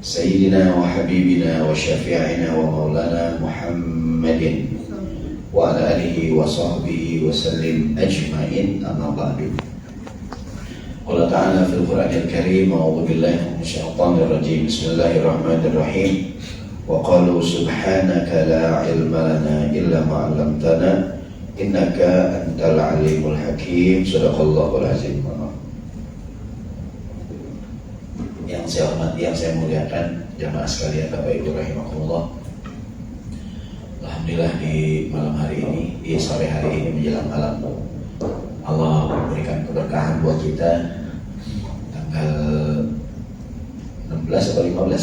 سيدنا وحبيبنا وشفيعنا ومولانا محمد وعلى آله وصحبه وسلم أجمعين أما بعد. قال تعالى في القرآن الكريم: أعوذ بالله من الشيطان الرجيم، بسم الله الرحمن الرحيم. وقالوا سبحانك لا علم لنا إلا ما علمتنا إنك أنت العليم الحكيم. صدق الله العظيم. Yang saya hormati, yang saya muliakan jamaah sekalian, Bapak Ibu rahimakumullah. Alhamdulillah di malam hari ini, di sore hari ini menjelang malam, Allah memberikan keberkahan buat kita. Tanggal 16 atau 15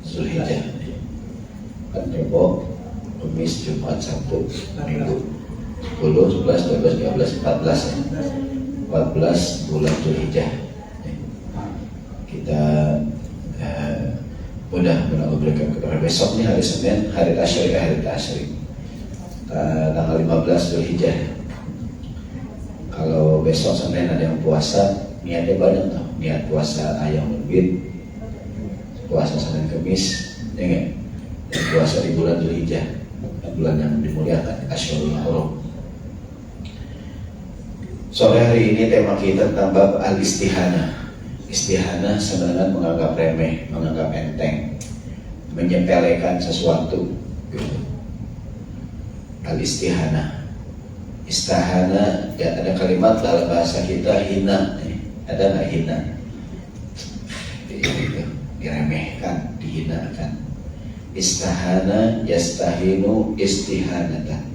Zulhijjah, kan Rebo, Kamis, Jumat, Sabtu, Minggu 10, 11, 12, 13, 14 bulan Zulhijjah. Kita mudah-mudahan berikan kepada besok nih, hari Senin, hari Tasyrik, tanggal 15 Zulhijjah. Kalau besok Senin ada yang puasa, niatnya banyak tuh, niat puasa ayam berbit, puasa Senin Kamis, ya nggak? Dan puasa di bulan Zulhijjah, bulan yang dimuliakan, Asyurul Hurum. Sore hari ini tema kita tentang bab al-istihanah. Istihanah sebenarnya menganggap remeh, menganggap enteng, menyepelekan sesuatu. Al-istihanah, istahana, ya ada kalimat dalam bahasa kita hina, ada nggak hina? Diremehkan, dihinakan. Istahana, yastahinu, istihanatan.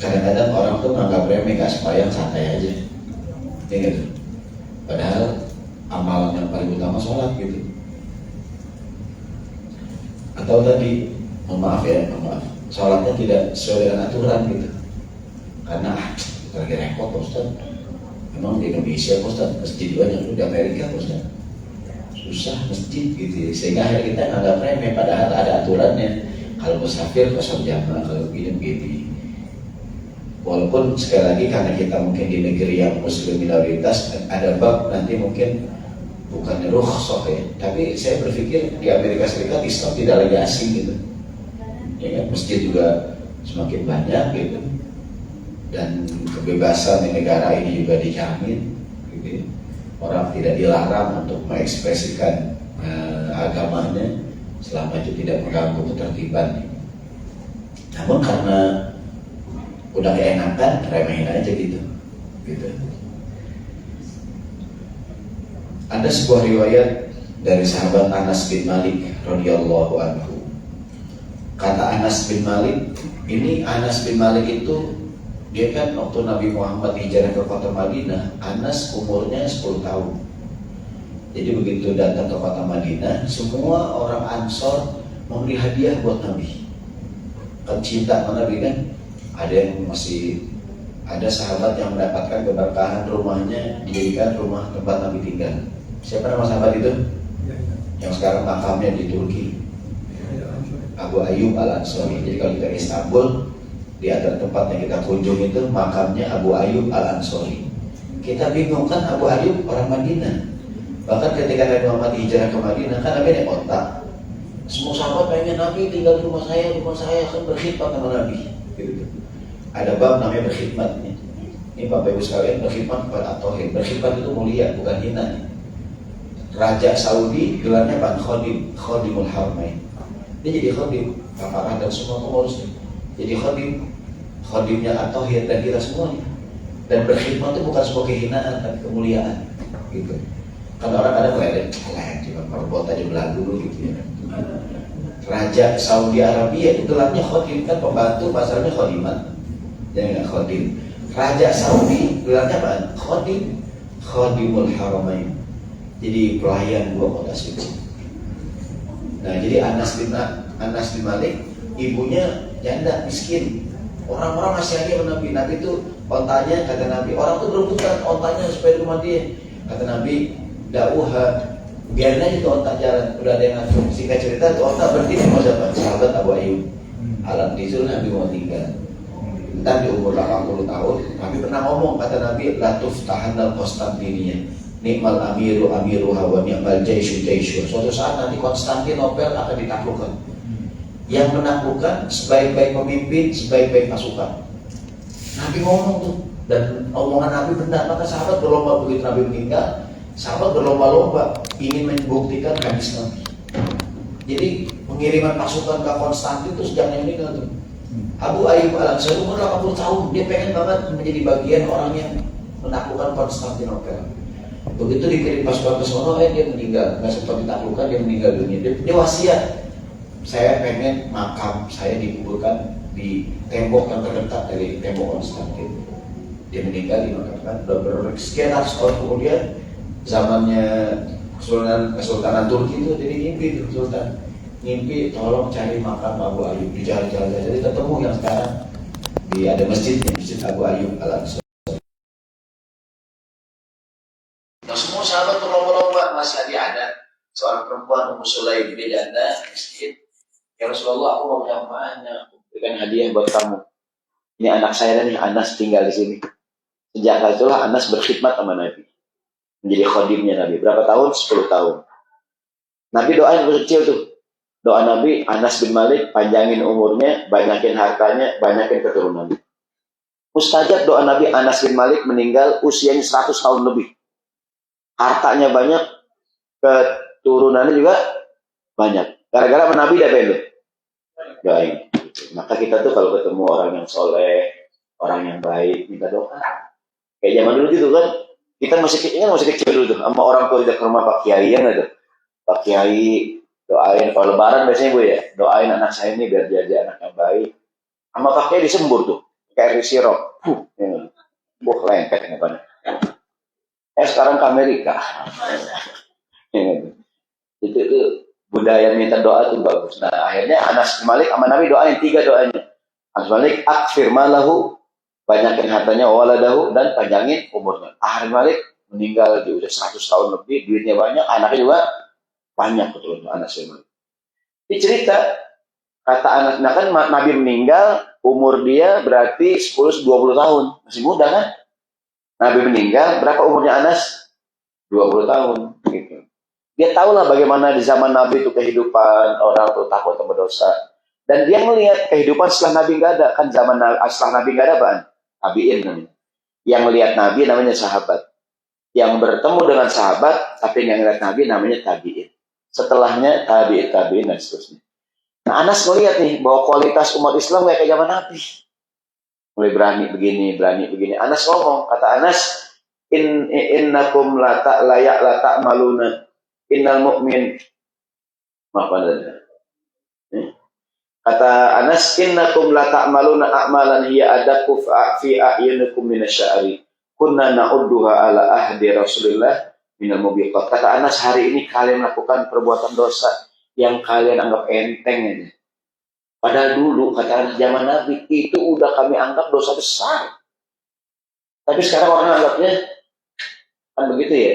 Kadang-kadang orang tuh menganggap remeh, gak sembahyang, santai aja, ya gitu. Padahal amalan yang paling utama sholat gitu. Atau tadi, maaf, sholatnya tidak sesuai dengan aturan gitu. Karena kita lagi repot Ustaz. Memang di Indonesia Ustaz, masjid banyak, di Amerika Ustaz, susah masjid gitu. Sehingga akhirnya kita anggap remeh, padahal ada aturannya. Kalau musafir kosong jamaah, kalau begini. Walaupun sekali lagi karena kita mungkin di negeri yang muslim minoritas, ada bab nanti mungkin bukannya rukhsah ya, tapi saya berpikir di Amerika Serikat Islam tidak lagi asing gitu. Ya kan, masjid juga semakin banyak gitu, dan kebebasan di negara ini juga dijamin gitu. Orang tidak dilarang untuk mengekspresikan agamanya selama itu tidak mengganggu ketertiban. Namun karena udah keenakan, remehin aja gitu. Ada sebuah riwayat dari sahabat Anas bin Malik radhiyallahu anhu. Kata Anas bin Malik, ini Anas bin Malik itu dia kan waktu Nabi Muhammad hijrah ke kota Madinah, Anas umurnya 10 tahun. Jadi begitu datang ke kota Madinah, semua orang Ansor memberi hadiah buat Nabi. Kan cinta sama Nabi kan. Ada yang masih, ada sahabat yang mendapatkan keberkahan rumahnya dijadikan rumah tempat Nabi tinggal. Siapa nama sahabat itu? Yang sekarang makamnya di Turki, Abu Ayyub Al-Ansori. Jadi kalau kita ke Istanbul, di antara tempat yang kita kunjung itu makamnya Abu Ayyub Al-Ansori. Kita bingung kan, Abu Ayyub orang Madinah. Bahkan ketika Nabi Muhammad hijrah ke Madinah, kan Nabi naik onta. Semua sahabat pengen Nabi tinggal di rumah saya kan berkhidmat sama Nabi gitu. Ada bab namanya berkhidmat. Ini Bapak Ibu sekalian, berkhidmat kepada at-tauhid. Berkhidmat itu mulia, bukan hina. Raja Saudi gelarnya Ban Khodim, Khodimul Haramain. Dia jadi khodim, paparan dan semua pengurus. Jadi khodimnya at-tauhid dan kita semuanya. Dan berkhidmat itu bukan sebuah kehinaan, tapi kemuliaan gitu. Kan orang kadang melihat, alah cuma merbot aja belah dulu gitu ya. Raja Saudi Arabia itu gelarnya khodim, kan pembantu, pasalnya khodimat. Jangan khodim. Raja Saudi gelarnya apa? Khodim, Khodimul Haramain. Jadi pelayan dua kota suci. Nah, jadi Anas bin Malik, ibunya janda miskin. Orang-orang masih lagi sama Nabi. Nabi itu ontanya, kata Nabi, orang tuh berebutan ontanya supaya di rumah dia. Kata Nabi, dauha, biarin aja tuh onta jalan. Udah ada yang ngatur. Singkat cerita, tuh onta berhenti sama siapa? Sahabat Abu Ayyub. Alam dizul Nabi mau tinggal. Entar di umur 80 tahun, Nabi pernah ngomong, kata Nabi, la tuftahannal Konstantinia, ni'mal amiru amiruha wa ni'mal jaishu jaishu. Suatu saat nanti Konstantinopel akan ditaklukkan. Yang menaklukkan sebaik-baik pemimpin, sebaik-baik pasukan. Nabi ngomong tuh, dan omongan Nabi benar. Maka sahabat berlomba, begitu Nabi meninggal, sahabat berlomba-lomba ingin membuktikan hadis Nabi. Jadi pengiriman pasukan ke Konstantin itu sejak Nabi meninggal tuh. Abu Ayyub Al-Ansari umur 80 tahun, dia pengen banget menjadi bagian orang yang menaklukkan Konstantinopel. Begitu dikirim pasukan ke sono, dia meninggal, nggak sempat ditaklukkan, dia meninggal dunia. Dia wasiat, saya pengen makam saya dikuburkan di tembok yang terdekat dari tembok Konstantin. Dia meninggal di makam, sekian ratus tahun kemudian, zamannya Kesultanan Turki itu jadi mimpi Sultan. Mimpi tolong cari makam Abu Ayyub di jalan-jalan, jadi ketemu yang sekarang di ada masjidnya, Masjid Abu Ayyub Al-Ansari. Nah, semua sahabat berlomba-lomba, masih ada seorang perempuan Ummu Sulaim, dia janda miskin. Ya Rasulullah, aku mau punya banyak, berikan hadiah buat kamu. Ini anak saya nih, Anas tinggal di sini. Sejak itulah Anas berkhidmat sama Nabi, menjadi khodimnya Nabi. Berapa tahun? 10 tahun. Nabi doain kecil tuh. Doa Nabi, Anas bin Malik, panjangin umurnya, banyakin hartanya, banyakin keturunannya. Mustajab doa Nabi, Anas bin Malik meninggal usianya 100 tahun lebih. Hartanya banyak, keturunannya juga banyak. Gara-gara Nabi dah bener. Doain. Maka kita tuh kalau ketemu orang yang soleh, orang yang baik, minta doa. Kayak zaman dulu gitu kan, kita masih kecil dulu tuh, sama orang tua kita ke rumah Pak Kiai ya nggak tuh. Pak Kiai doain, kalau lebaran biasanya Bu ya, doain anak saya ini biar jadi anak yang baik. Sama Pak Kiai disembur tuh, kayak sirop. Lengket ngapain. Sekarang ke Amerika. Itu budaya minta doa tuh bagus. Nah akhirnya Anas bin Malik sama Nabi doain 3 doanya. Anas bin Malik akfir malahu, banyakin hartanya, waladahu, dan panjangin umurnya. Anas bin Malik meninggal di usia 100 tahun lebih, duitnya banyak, anaknya juga banyak betul Anas bin Malik. Ini cerita kata Anas, nah kan Nabi meninggal, umur dia berarti 10-20 tahun, masih muda kan? Nabi meninggal, berapa umurnya Anas? 20 tahun. Gitu. Dia tahulah bagaimana di zaman Nabi itu kehidupan orang tuh takut sama dosa. Dan dia melihat kehidupan setelah Nabi nggak ada. Kan zaman setelah Nabi nggak ada apaan? Tabi'in namanya. Yang melihat Nabi namanya sahabat. Yang bertemu dengan sahabat, tapi yang melihat Nabi namanya tabi'in. Setelahnya tabi'in dan seterusnya. Nah Anas melihat nih bahwa kualitas umat Islam kayak zaman Nabi. Mulai berani begini. Anas ngomong, kata Anas, innakum la ta'maluna innal mu'min. Maaf Anda. Kata Anas, innakum la ta'maluna a'malan hiya adaku fi a'yunikum minasya'ri. Kunna na'udduha ala ahdi Rasulillah minal mubiqat. Kata Anas, hari ini kalian melakukan perbuatan dosa yang kalian anggap enteng aja. Padahal dulu, kata Anas, zaman Nabi, itu udah kami anggap dosa besar. Tapi sekarang orang anggapnya, kan begitu ya.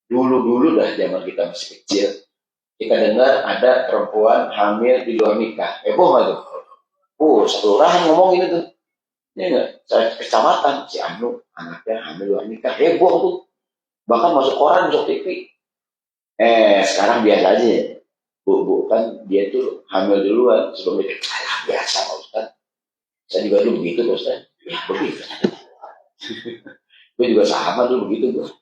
Dulu dah zaman kita masih kecil, kita dengar ada perempuan hamil di luar nikah. Heboh nggak tuh? Satu orang ngomong ini tuh. Ini enggak, saya kecamatan, si Anu, anaknya hamil luar nikah. Heboh tuh. Bahkan masuk koran, masuk TV. Sekarang biasa aja ya. Bu, kan dia tuh hamil duluan sebelum nikah. Biasa Pak Ustaz. Saya juga dulu begitu Pak Ustaz. Ya begitu. Gue juga sama dulu begitu Bro.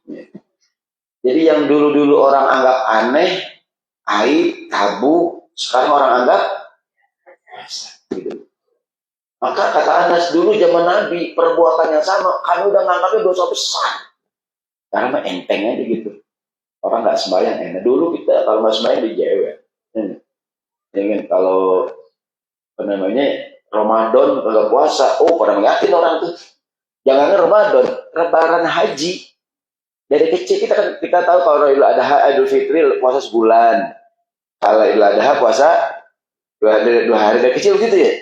Jadi yang dulu orang anggap aneh, aib, tabu, sekarang orang anggap biasa. Gitu. Maka kata Anas, dulu zaman Nabi perbuatan yang sama, kami udah nganggapnya dosa besar. Karena enteng aja gitu. Orang nggak sembahyang enak. Dulu kita kalau nggak sembahyang dijewel. Dengan kalau Ramadan kalau puasa, pada ngeliatin orang tuh. Jangan Ramadan, Lebaran haji. Dari kecil kita tahu kalau Idul Adha, Idul Fitri puasa sebulan. Kalau Idul Adha puasa 2 hari dari kecil gitu ya.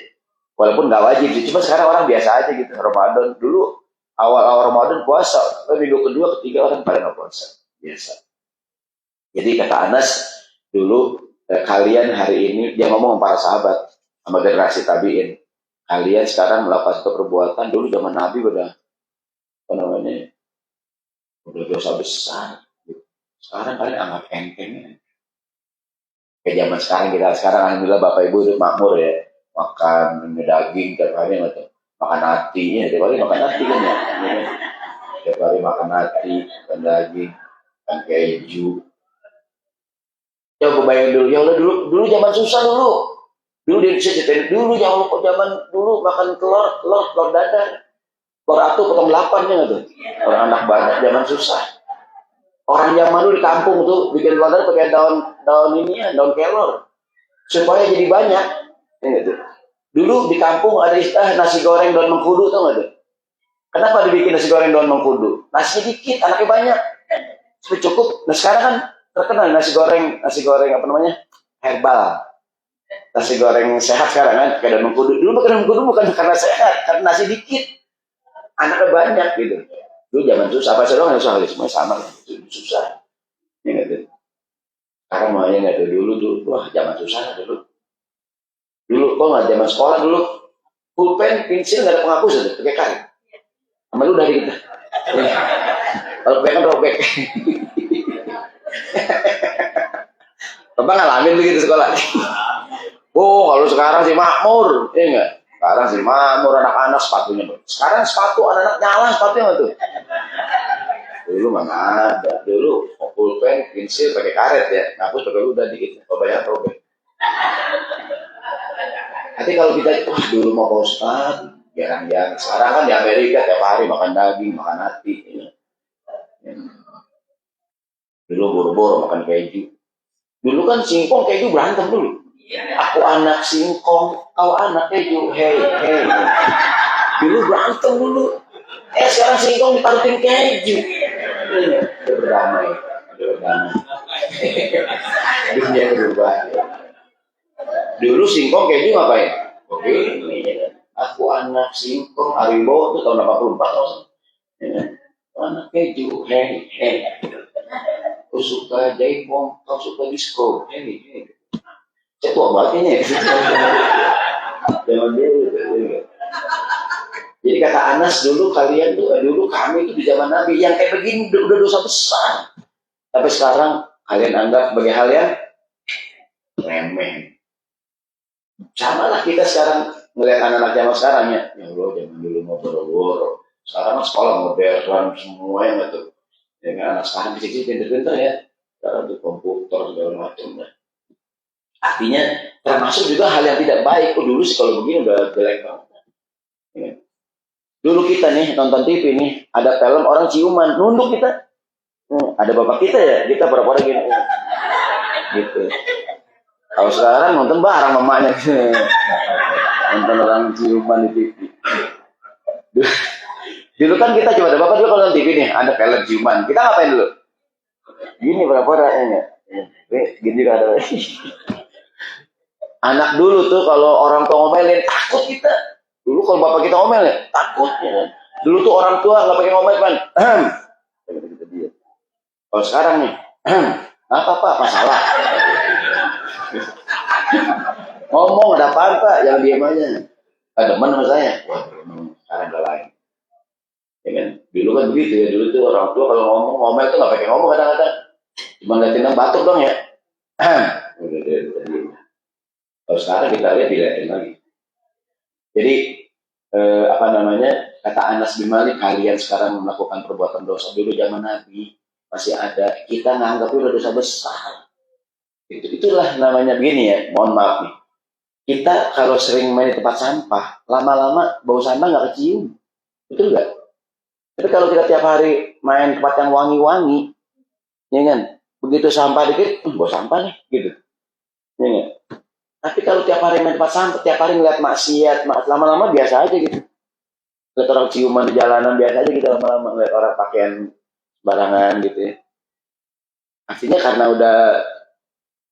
Walaupun nggak wajib, cuma sekarang orang biasa aja gitu. Ramadan dulu awal Ramadan puasa, minggu kedua, ketiga orang pada nggak puasa, biasa. Jadi kata Anas dulu, kalian hari ini, dia ngomong para sahabat sama generasi tabi'in, kalian sekarang melakukan satu perbuatan, dulu zaman Nabi udah apa namanya, udah dosa besar. Sekarang kalian anggap enteng. Kayak zaman sekarang alhamdulillah Bapak Ibu udah makmur ya, makan daging tiap hari gitu, makan hatinya tiap hari makan hati kan ya, tiap hari makan hati, makan daging, makan keju. Coba bayangin dulu, ya Allah dulu zaman susah dulu di Indonesia jadi dulu ya Allah zaman dulu makan telur dadar, telur atuh potong 8 ya tuh, orang anak banyak zaman susah. Orang zaman dulu di kampung tuh bikin telur dadar pakai daun ini ya, daun kelor supaya jadi banyak. Ya, gitu. Dulu di kampung ada istilah nasi goreng daun mengkudu, tau nggak tuh? Kenapa dibikin nasi goreng daun mengkudu? Nasi dikit, anaknya banyak, supaya cukup. Nah sekarang kan terkenal nasi goreng apa namanya, herbal, nasi goreng sehat sekarang kan pakai daun mengkudu. Dulu pakai daun mengkudu bukan karena sehat, karena nasi dikit, anaknya banyak gitu. Dulu zaman susah, apa sih dong yang susah, semuanya sama, susah. Ya nggak tuh? Sekarang maunya nggak tuh, dulu tuh, wah zaman susah dulu. Dulu kok nggak zaman sekolah dulu, pulpen, pensil nggak ada penghapus aja, pakai karet. Sama lu dari kita. Kalau pakai kan robek. Bapak ngalamin begitu sekolah. Oh, kalau sekarang sih makmur, ya enggak? Sekarang sih makmur, anak-anak sepatunya. Sekarang sepatu anak-anak nyala sepatunya nggak tuh? Dulu mana ada. Dulu pulpen, pensil pakai karet ya, ngapus pakai ludah dikit. Kalau banyak robek. Nanti kalau kita dulu mau Pak Ustadz, jarang-jarang. Sekarang kan di Amerika tiap hari makan daging, makan hati. Ya. Dulu boro-boro makan keju. Dulu kan singkong keju berantem dulu. Aku anak singkong, kau anak keju. Hei. Dulu berantem dulu. Sekarang singkong ditaruhin keju. Berdamai. Dunia berubah. Dulu singkong keju ngapain? Oke, aku anak singkong Haribo itu tahun 84 ya. Anak keju, hei. Aku suka jaipong, kau suka disco, hei. Saya tua banget ini. Jangan dulu. Jadi kata Anas dulu kami itu di zaman Nabi yang kayak begini udah dosa besar. Tapi sekarang kalian anggap sebagai hal yang remeh. Sama lah kita sekarang melihat anak-anak zaman sekarang ya Allah zaman dulu mau boro-boro. Sekarang sekolah modern semua yang betul. Dengan anak sekarang kecil-kecil pintar-pintar ya. Sekarang tuh komputer segala macam. Artinya termasuk juga hal yang tidak baik. Dulu sih kalau begini udah jelek banget. Ya. Dulu kita nih nonton TV nih ada film orang ciuman nunduk kita. Ada bapak kita ya kita pura-pura gini. Gitu. Kalau sekarang nonton bareng mamanya nonton orang ciuman di TV. Dulu kan kita coba ada bapak dulu kalau nonton TV nih ada film ciuman kita ngapain dulu? Gini pura-pura ya. Gini kan ada. Anak dulu tuh kalau orang tua ngomelin takut kita. Dulu kalau bapak kita ngomel ya takut ya. Dulu tuh orang tua nggak pakai ngomel kan. Kalau sekarang nih, apa masalah? Ngomong ada apa Pak? Yang diam aja. Ada teman sama saya. Wah, sekarang udah lain. Ya kan? Dulu kan begitu ya. Dulu tuh orang tua kalau ngomel tuh nggak pakai ngomong kadang-kadang. Cuma ngeliatin batuk dong ya. Kalau sekarang kita lihat dilihatin lagi. Jadi kata Anas bin Malik, kalian sekarang melakukan perbuatan dosa. Dulu zaman Nabi masih ada. Kita nganggap itu dosa besar. Itulah namanya begini ya, mohon maaf nih. Kita kalau sering main di tempat sampah, lama-lama bau sampah nggak kecium, betul nggak? Tapi kalau kita tiap hari main tempat yang wangi-wangi, ya kan? Begitu sampah dikit, bau sampah nih, gitu. Ya kan? Tapi kalau tiap hari main tempat sampah, tiap hari ngeliat maksiat, lama-lama biasa aja gitu. Lihat orang ciuman di jalanan biasa aja gitu, lama-lama ngeliat orang pakaian barangan gitu ya. Artinya karena udah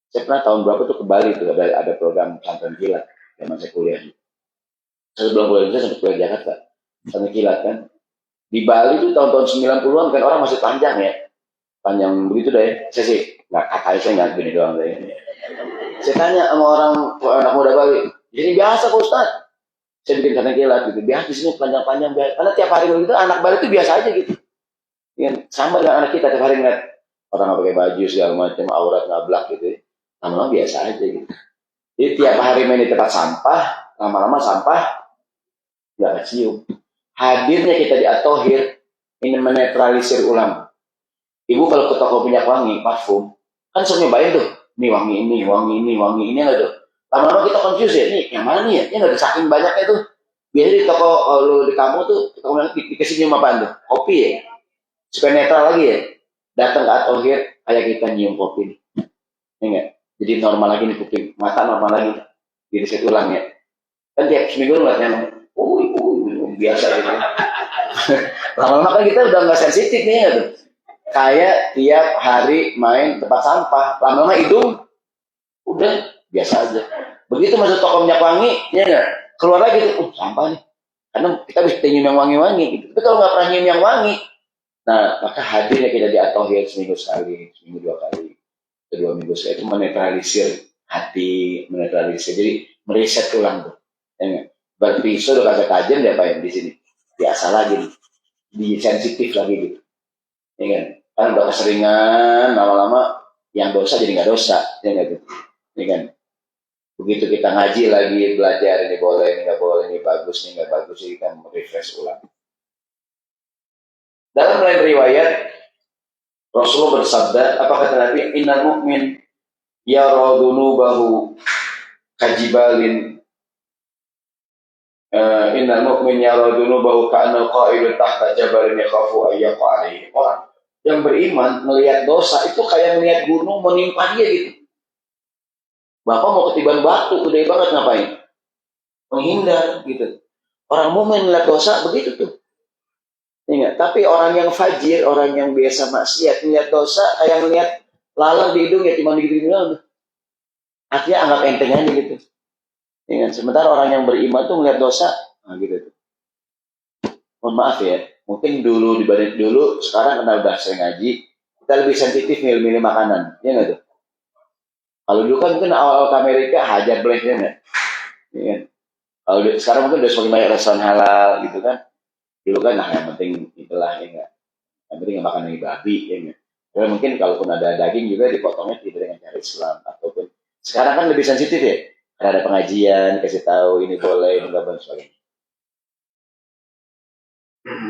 saya pernah tahun berapa tuh ke Bali tuh ada program pesantren kilat zaman saya kuliah. Saya sebelum kuliah saya sempat kuliah di Jakarta, pesantren kilat kan. Di Bali tuh tahun-tahun 90-an kan orang masih panjang ya, panjang begitu deh. Saya sih saya nggak gini doang deh. Saya tanya sama orang anak muda Bali, jadi biasa Pak Ustadz. Saya bikin kandang kilat gitu. Biar di sini panjang-panjang biar. Karena tiap hari begitu anak baru itu biasa aja gitu. Ya, sama dengan anak kita tiap hari ngeliat orang nggak pakai baju segala macam, aurat ngablak gitu. Lama-lama biasa aja gitu. Jadi tiap hari main di tempat sampah, lama-lama sampah nggak kecium. Hadirnya kita di At-Thohir ini menetralisir ulang. Ibu kalau ke toko minyak wangi, parfum, kan suka nyobain tuh, nih wangi ini, wangi ini, wangi ini nggak tuh. Lama-lama kita confuse ya, nih yang mana nih ya? Ini nggak ada saking banyaknya tuh. Biasanya di toko kalau di kamu tuh, toko yang dikasih nyium apaan tuh? Kopi ya, supaya netral lagi ya. Datang ke At-Thohir, kayak kita nyium kopi nih, ya nggak? Jadi normal lagi nih kuping, mata normal lagi, di reset ulang ya. Kan tiap seminggu ngeliatnya, biasa gitu. Lama-lama kan kita udah nggak sensitif nih ya tuh. Kayak tiap hari main tempat sampah, lama-lama hidung udah biasa aja. Begitu masuk toko minyak wangi, ya nggak? Keluar lagi tuh, sampah nih. Karena kita bisa nyium yang wangi-wangi gitu. Tapi kalau nggak pernah nyium yang wangi, nah maka hadirnya kita di At-Thohir seminggu sekali, seminggu 2 kali, 2 minggu sekali itu menetralisir hati, menetralisir. Jadi mereset ulang tuh, ya nggak? Berarti udah kagak tajam diapain di sini? Biasa lagi nih, di sensitif lagi gitu, ya kan? Kan udah keseringan, lama-lama yang dosa jadi nggak dosa, ya nggak gitu, ya kan? Begitu kita ngaji lagi, belajar ini boleh, ini nggak boleh, ini bagus, ini nggak bagus, kita refresh ulang. Dalam lain riwayat, Rasulullah bersabda, apa kata Nabi? Innal mu'min yara dunubahu kajibalin. Innal mu'min yara dunubahu ka'anna qa'ilu tahta jabalin yakhafu ayyaqa alaihi. Orang yang beriman melihat dosa itu kayak melihat gunung menimpa dia gitu. Bapak mau ketiban batu, gede banget ngapain? Menghindar gitu. Orang mukmin melihat dosa begitu tuh. Ingat, tapi orang yang fajir, orang yang biasa maksiat melihat dosa kayak melihat lalat di hidung ya cuma gitu-gitu doang. Artinya anggap enteng aja gitu. Ingat, sementara orang yang beriman tuh melihat dosa, nah gitu tuh. Mohon maaf ya, mungkin dulu dibanding dulu, sekarang karena udah sering ngaji, kita lebih sensitif milih-milih makanan, ya nggak tuh? Kalau dulu kan mungkin awal-awal ke Amerika hajar blehnya nggak? Ya kan? Kalau sekarang mungkin udah semakin banyak restoran halal gitu kan? Dulu kan nah yang penting itulah ya nggak? Yang penting nggak makan daging babi ya nggak? Karena mungkin kalaupun ada daging juga dipotongnya tidak dengan cara Islam ataupun sekarang kan lebih sensitif ya? Karena ada pengajian, kasih tahu ini boleh, ini nggak boleh sebagainya.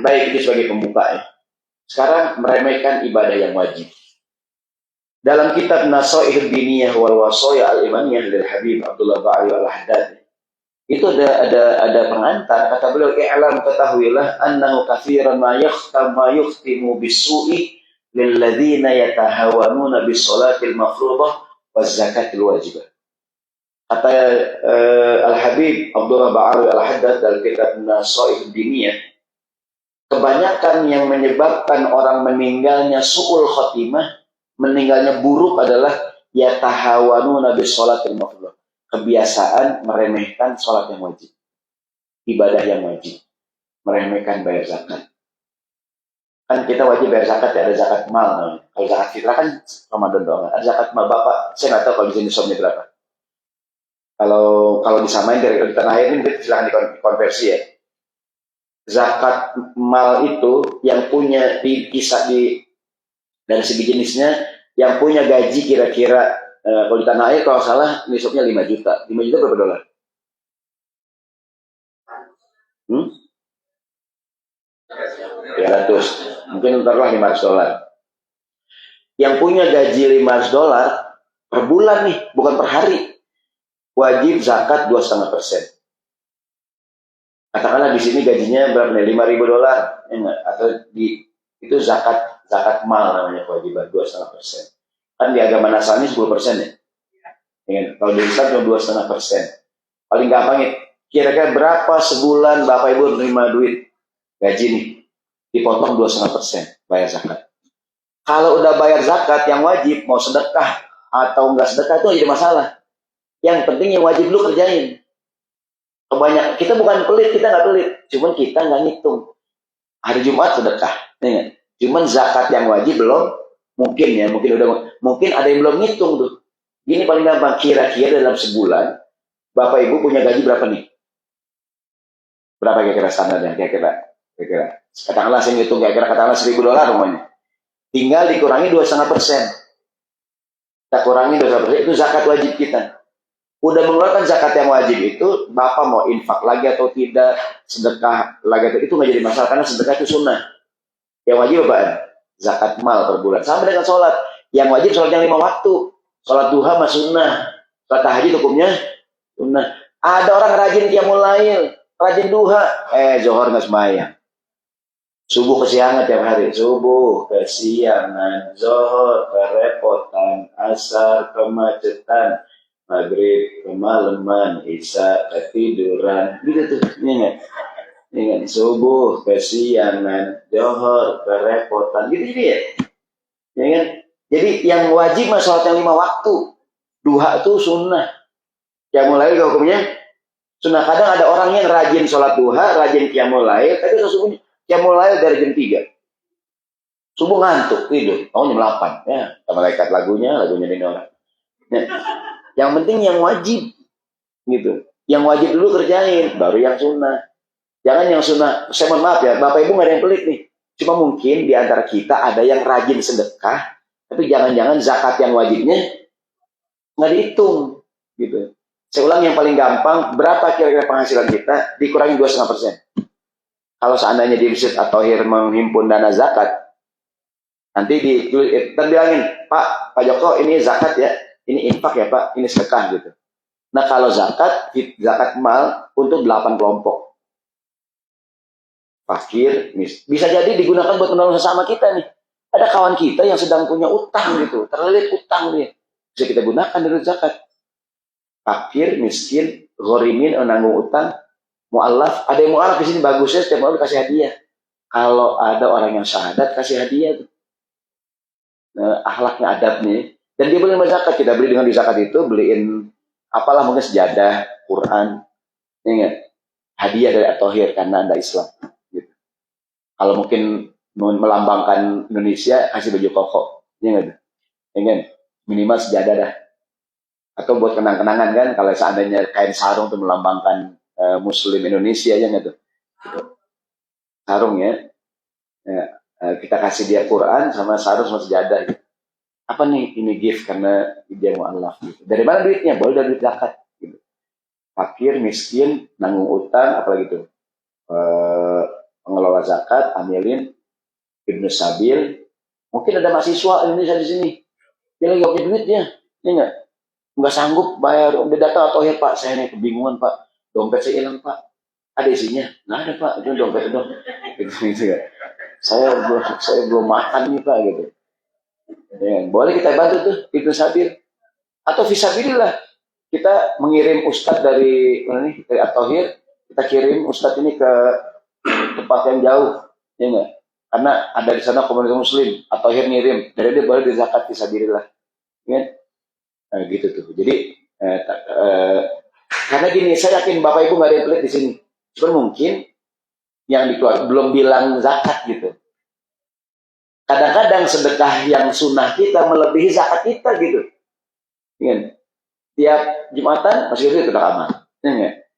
Baik, itu sebagai pembuka ya. Sekarang meremehkan ibadah yang wajib. Dalam kitab Nasaihud Diniyah wal Wasaya al-Imaniyah dari Habib Abdullah Ba'ali al-Haddad itu ada pengantar kata beliau i'lam ketahuilah annahu katsiran ma yukhtimu bisu'i lil ladzina yatahawanuna bis salatil mafruḍah waz zakatil wajibah. Kata Al-Habib Abdullah Ba'ali al-Haddad dalam kitab Nasaihud Diniyah, kebanyakan yang menyebabkan orang meninggalnya su'ul khotimah, meninggalnya buruk adalah yatahawanuna bis salatil mafruḍah. Kebiasaan meremehkan sholat yang wajib, ibadah yang wajib, meremehkan bayar zakat. Kan kita wajib bayar zakat ya, ada zakat mal. Kalau zakat fitrah kan Ramadan doang. Ada zakat mal bapak, saya nggak tahu kalau di sini somnya berapa. Kalau disamain dari tanah air ini silahkan dikonversi ya. Zakat mal itu yang punya kisah dari segi jenisnya, yang punya gaji kira-kira kalau di tanah air kalau salah nisabnya 5 juta. 5 juta berapa dolar? 300. Mungkin taruhlah 500 dolar. Yang punya gaji 500 dolar per bulan nih, bukan per hari. Wajib zakat 2,5%. Katakanlah di sini gajinya berapa nih? 5.000 dolar, ya atau itu zakat mal namanya, kewajiban 2,5%. Kan di agama Nasrani 10% ya. Kalau di Islam cuma 2,5%. Paling gampang ya, kira-kira berapa sebulan Bapak Ibu menerima duit gaji nih, dipotong 2,5% bayar zakat. Kalau udah bayar zakat yang wajib, mau sedekah atau enggak sedekah itu jadi masalah. Yang penting yang wajib lu kerjain. Kebanyakan kita bukan pelit, kita nggak pelit, cuman kita nggak ngitung. Hari Jumat sedekah, ya. Cuman zakat yang wajib belum. Mungkin ada yang belum ngitung tuh. Gini paling gampang, kira-kira dalam sebulan Bapak Ibu punya gaji berapa nih? Berapa kira-kira standarnya? Kira-kira. Katakanlah saya ngitung kira-kira katakanlah $1.000 rumahnya. Tinggal dikurangi 2,5%. Kita kurangi 2,5%, itu zakat wajib kita. Udah mengeluarkan zakat yang wajib itu, Bapak mau infak lagi atau tidak, sedekah lagi atau itu nggak jadi masalah karena sedekah itu sunnah. Yang wajib apa? Zakat mal per bulan. Sama dengan sholat. Yang wajib sholat yang 5 waktu. Sholat duha mah sunnah. Sholat tahajud hukumnya sunnah. Ada orang rajin qiyamul lail, rajin duha, zuhur nggak sembahyang. Subuh kesiangan tiap hari, subuh kesiangan, zuhur kerepotan, asar kemacetan, maghrib kemalaman, isya ketiduran, gitu tuh, ingat, subuh kesiangan, zuhur kerepotan, gitu ya, kan? Jadi yang wajib mah sholat yang 5 waktu, duha itu sunnah, qiyamul lail hukumnya sunnah. Kadang ada orang yang rajin sholat duha, rajin qiyamul lail, tapi sesungguhnya qiyamul lail dari jam 3. Subuh ngantuk, tidur. Jam 8. Ya, sama malaikat lagunya ini orang. Nah, yang penting yang wajib. Gitu. Yang wajib dulu kerjain, baru yang sunnah. Jangan yang sunnah, saya mohon maaf ya, Bapak Ibu nggak ada yang pelit nih. Cuma mungkin di antara kita ada yang rajin sedekah, tapi jangan-jangan zakat yang wajibnya nggak dihitung. Gitu. Saya ulang yang paling gampang, berapa kira-kira penghasilan kita, dikurangi 2,5%. Kalau seandainya di Masjid At-Thahir menghimpun dana zakat, nanti bilangin, Pak Joko ini zakat ya, ini infak ya Pak, ini sedekah gitu. Nah kalau zakat mal untuk 8 kelompok. Fakir, bisa jadi digunakan buat menolong sesama kita nih. Ada kawan kita yang sedang punya utang gitu, terlilit utang dia. Bisa kita gunakan dari zakat. Fakir, miskin, ghorimin, menanggung utang, mu'alaf. Ada yang mu'alaf di sini bagusnya setiap malam dikasih hadiah. Kalau ada orang yang syahadat kasih hadiah tuh. Akhlaknya, adabnya. Dan dia boleh berzakat. Kita beli dengan di zakat itu beliin apalah mungkin sejadah, Quran. Ingat, hadiah dari At-Thahir karena Anda Islam. Gitu. Kalau mungkin melambangkan Indonesia kasih baju koko. Ingat, minimal sejadah dah. Atau buat kenang-kenangan kan, kalau seandainya kain sarung itu melambangkan Muslim Indonesia aja gitu. Sarung ya, kita kasih dia Quran sama sarung sama sejadah. Gitu. Apa nih ini gift karena dia mu'alaf. Gitu. Dari mana duitnya? Boleh dari duit zakat. Gitu. Fakir, miskin, nanggung utang, apalagi itu pengelola zakat, amilin, ibnu sabil. Mungkin ada mahasiswa Indonesia di sini, dia lagi punya duitnya, ya nggak sanggup bayar, udah datang atau ya Pak, saya nih kebingungan Pak, dompet saya hilang Pak, ada isinya, nggak ada Pak, itu dompet dong, gitu ya. Saya belum makan nih Pak, gitu. Ya, boleh kita bantu tuh, itu sabil, atau fisabilillah, kita mengirim ustadz dari At-Thahir, kita kirim ustadz ini ke tempat yang jauh, ya nggak? Karena ada di sana komunitas Muslim, At-Thahir ngirim, dari dia boleh dizakat fisabilillah, ya. Gitu tuh. Jadi karena gini, saya yakin Bapak Ibu nggak ada yang pelit di sini. Cuma mungkin yang dikeluarkan belum bilang zakat gitu. Kadang-kadang sedekah yang sunnah kita melebihi zakat kita gitu. Ingat, tiap Jumatan masih itu sudah aman. Ingat,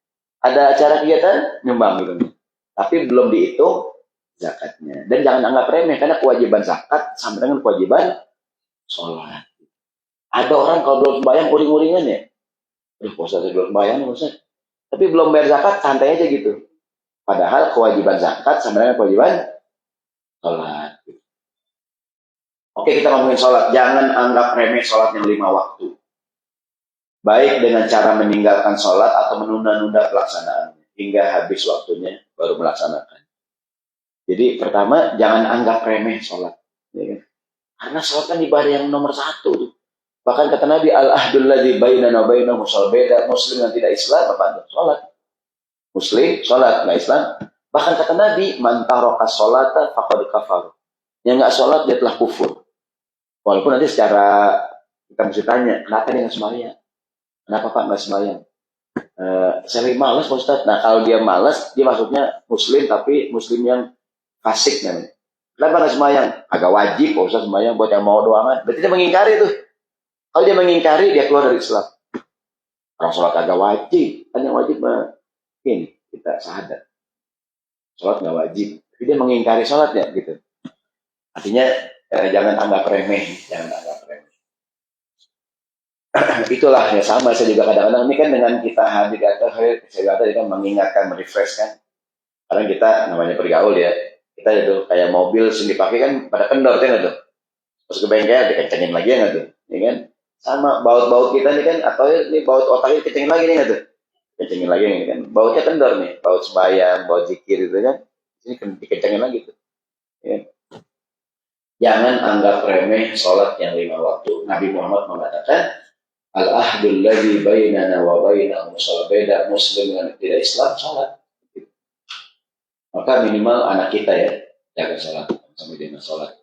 ada acara kegiatan nyumbang gitu. Tapi belum dihitung zakatnya. Dan jangan anggap remeh karena kewajiban zakat sama dengan kewajiban sholat. Ada orang kalau belum bayang uring-uringan ya. Puasa belum bayang Ustaz. Tapi belum bayar zakat, santai aja gitu. Padahal kewajiban zakat sama dengan kewajiban sholat. Oke, kita ngomongin sholat. Jangan anggap remeh sholat yang 5 waktu. Baik dengan cara meninggalkan sholat atau menunda-nunda pelaksanaannya. Hingga habis waktunya baru melaksanakan. Jadi pertama, jangan anggap remeh sholat. Ya kan? Karena sholat kan ibadah yang nomor 1 tuh. Bahkan kata Nabi, al-ahdul ladzi bainana wa bainahum shol, beda Muslim yang tidak Islam apa? Sholat. Muslim, sholat, nggak Islam. Bahkan kata Nabi, man taraka sholata faqad kafar. Yang nggak sholat, dia telah kufur. Walaupun nanti secara, kita mesti tanya, kenapa dia nggak sembahyang? Kenapa Pak nggak sembahyang? Saya lagi malas Pak Ustaz. Nah kalau dia malas, dia maksudnya Muslim, tapi Muslim yang fasik namanya. Kenapa nggak sembahyang? Agak wajib Pak Ustaz sembahyang buat yang mau doangan. Berarti dia mengingkari tuh. Kalau dia mengingkari, dia keluar dari Islam. Orang sholat agak wajib. Kan yang wajib ini, kita syahadat. sholat nggak wajib. Tapi dia mengingkari sholatnya gitu. Artinya jangan anggap remeh, jangan anggap remeh. Itulah ya sama, saya juga kadang-kadang ini kan dengan kita hadir atau saya kata kan mengingatkan, merefreshkan. Karena kita namanya bergaul ya, kita itu kayak mobil sini dipakai kan pada kendor kan tuh. Terus ke bengkel dikencengin lagi nggak tuh, ya kan? Sama baut-baut kita nih kan, atau ini baut otaknya dikencengin lagi nih nggak tuh? Kencengin lagi nih kan, bautnya kendor nih, baut sembahyang, baut zikir itu kan, ini dikencengin lagi tuh. Ya. Jangan anggap remeh sholat yang 5 waktu. Nabi Muhammad mengatakan, al-ahdul ladzi bainana wa bainahum sholat. Beda muslim dengan tidak Islam sholat. Maka minimal anak kita ya jaga sholat sampai dia sholat.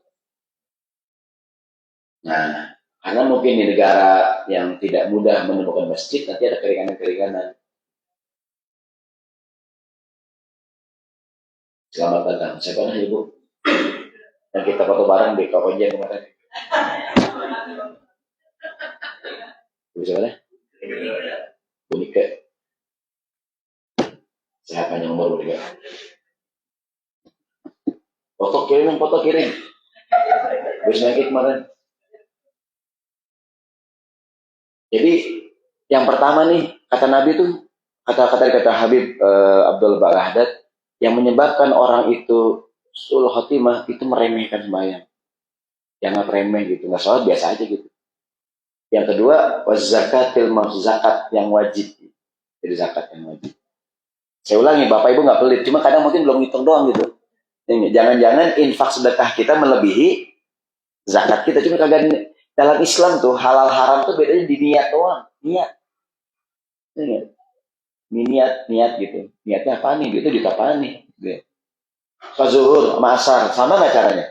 Nah, karena mungkin di negara yang tidak mudah menemukan masjid, nanti ada keringanan-keringanan. Selamat datang. Siapa nih Ibu? Yang kita foto bareng di Kaponjen kemarin. Bisa mana? Bunika. Sehat panjang umur Bunika. Foto kirim. Bisa lagi kemarin. Jadi yang pertama nih kata Nabi tuh kata Habib Abdul Baghdad, yang menyebabkan orang itu sul khotimah itu meremehkan sembahyang. Jangan remeh gitu, nggak sholat biasa aja gitu. Yang kedua, wazakatil zakat yang wajib. Jadi zakat yang wajib. Saya ulangi, Bapak Ibu nggak pelit, cuma kadang mungkin belum hitung doang gitu. Jangan-jangan infak sedekah kita melebihi zakat kita. Cuma kagak dalam Islam tuh halal haram tuh bedanya di niat doang. Niat. Niat gitu. Niatnya apa nih? Itu duit apa nih? Ke zuhur sama asar, sama nggak caranya?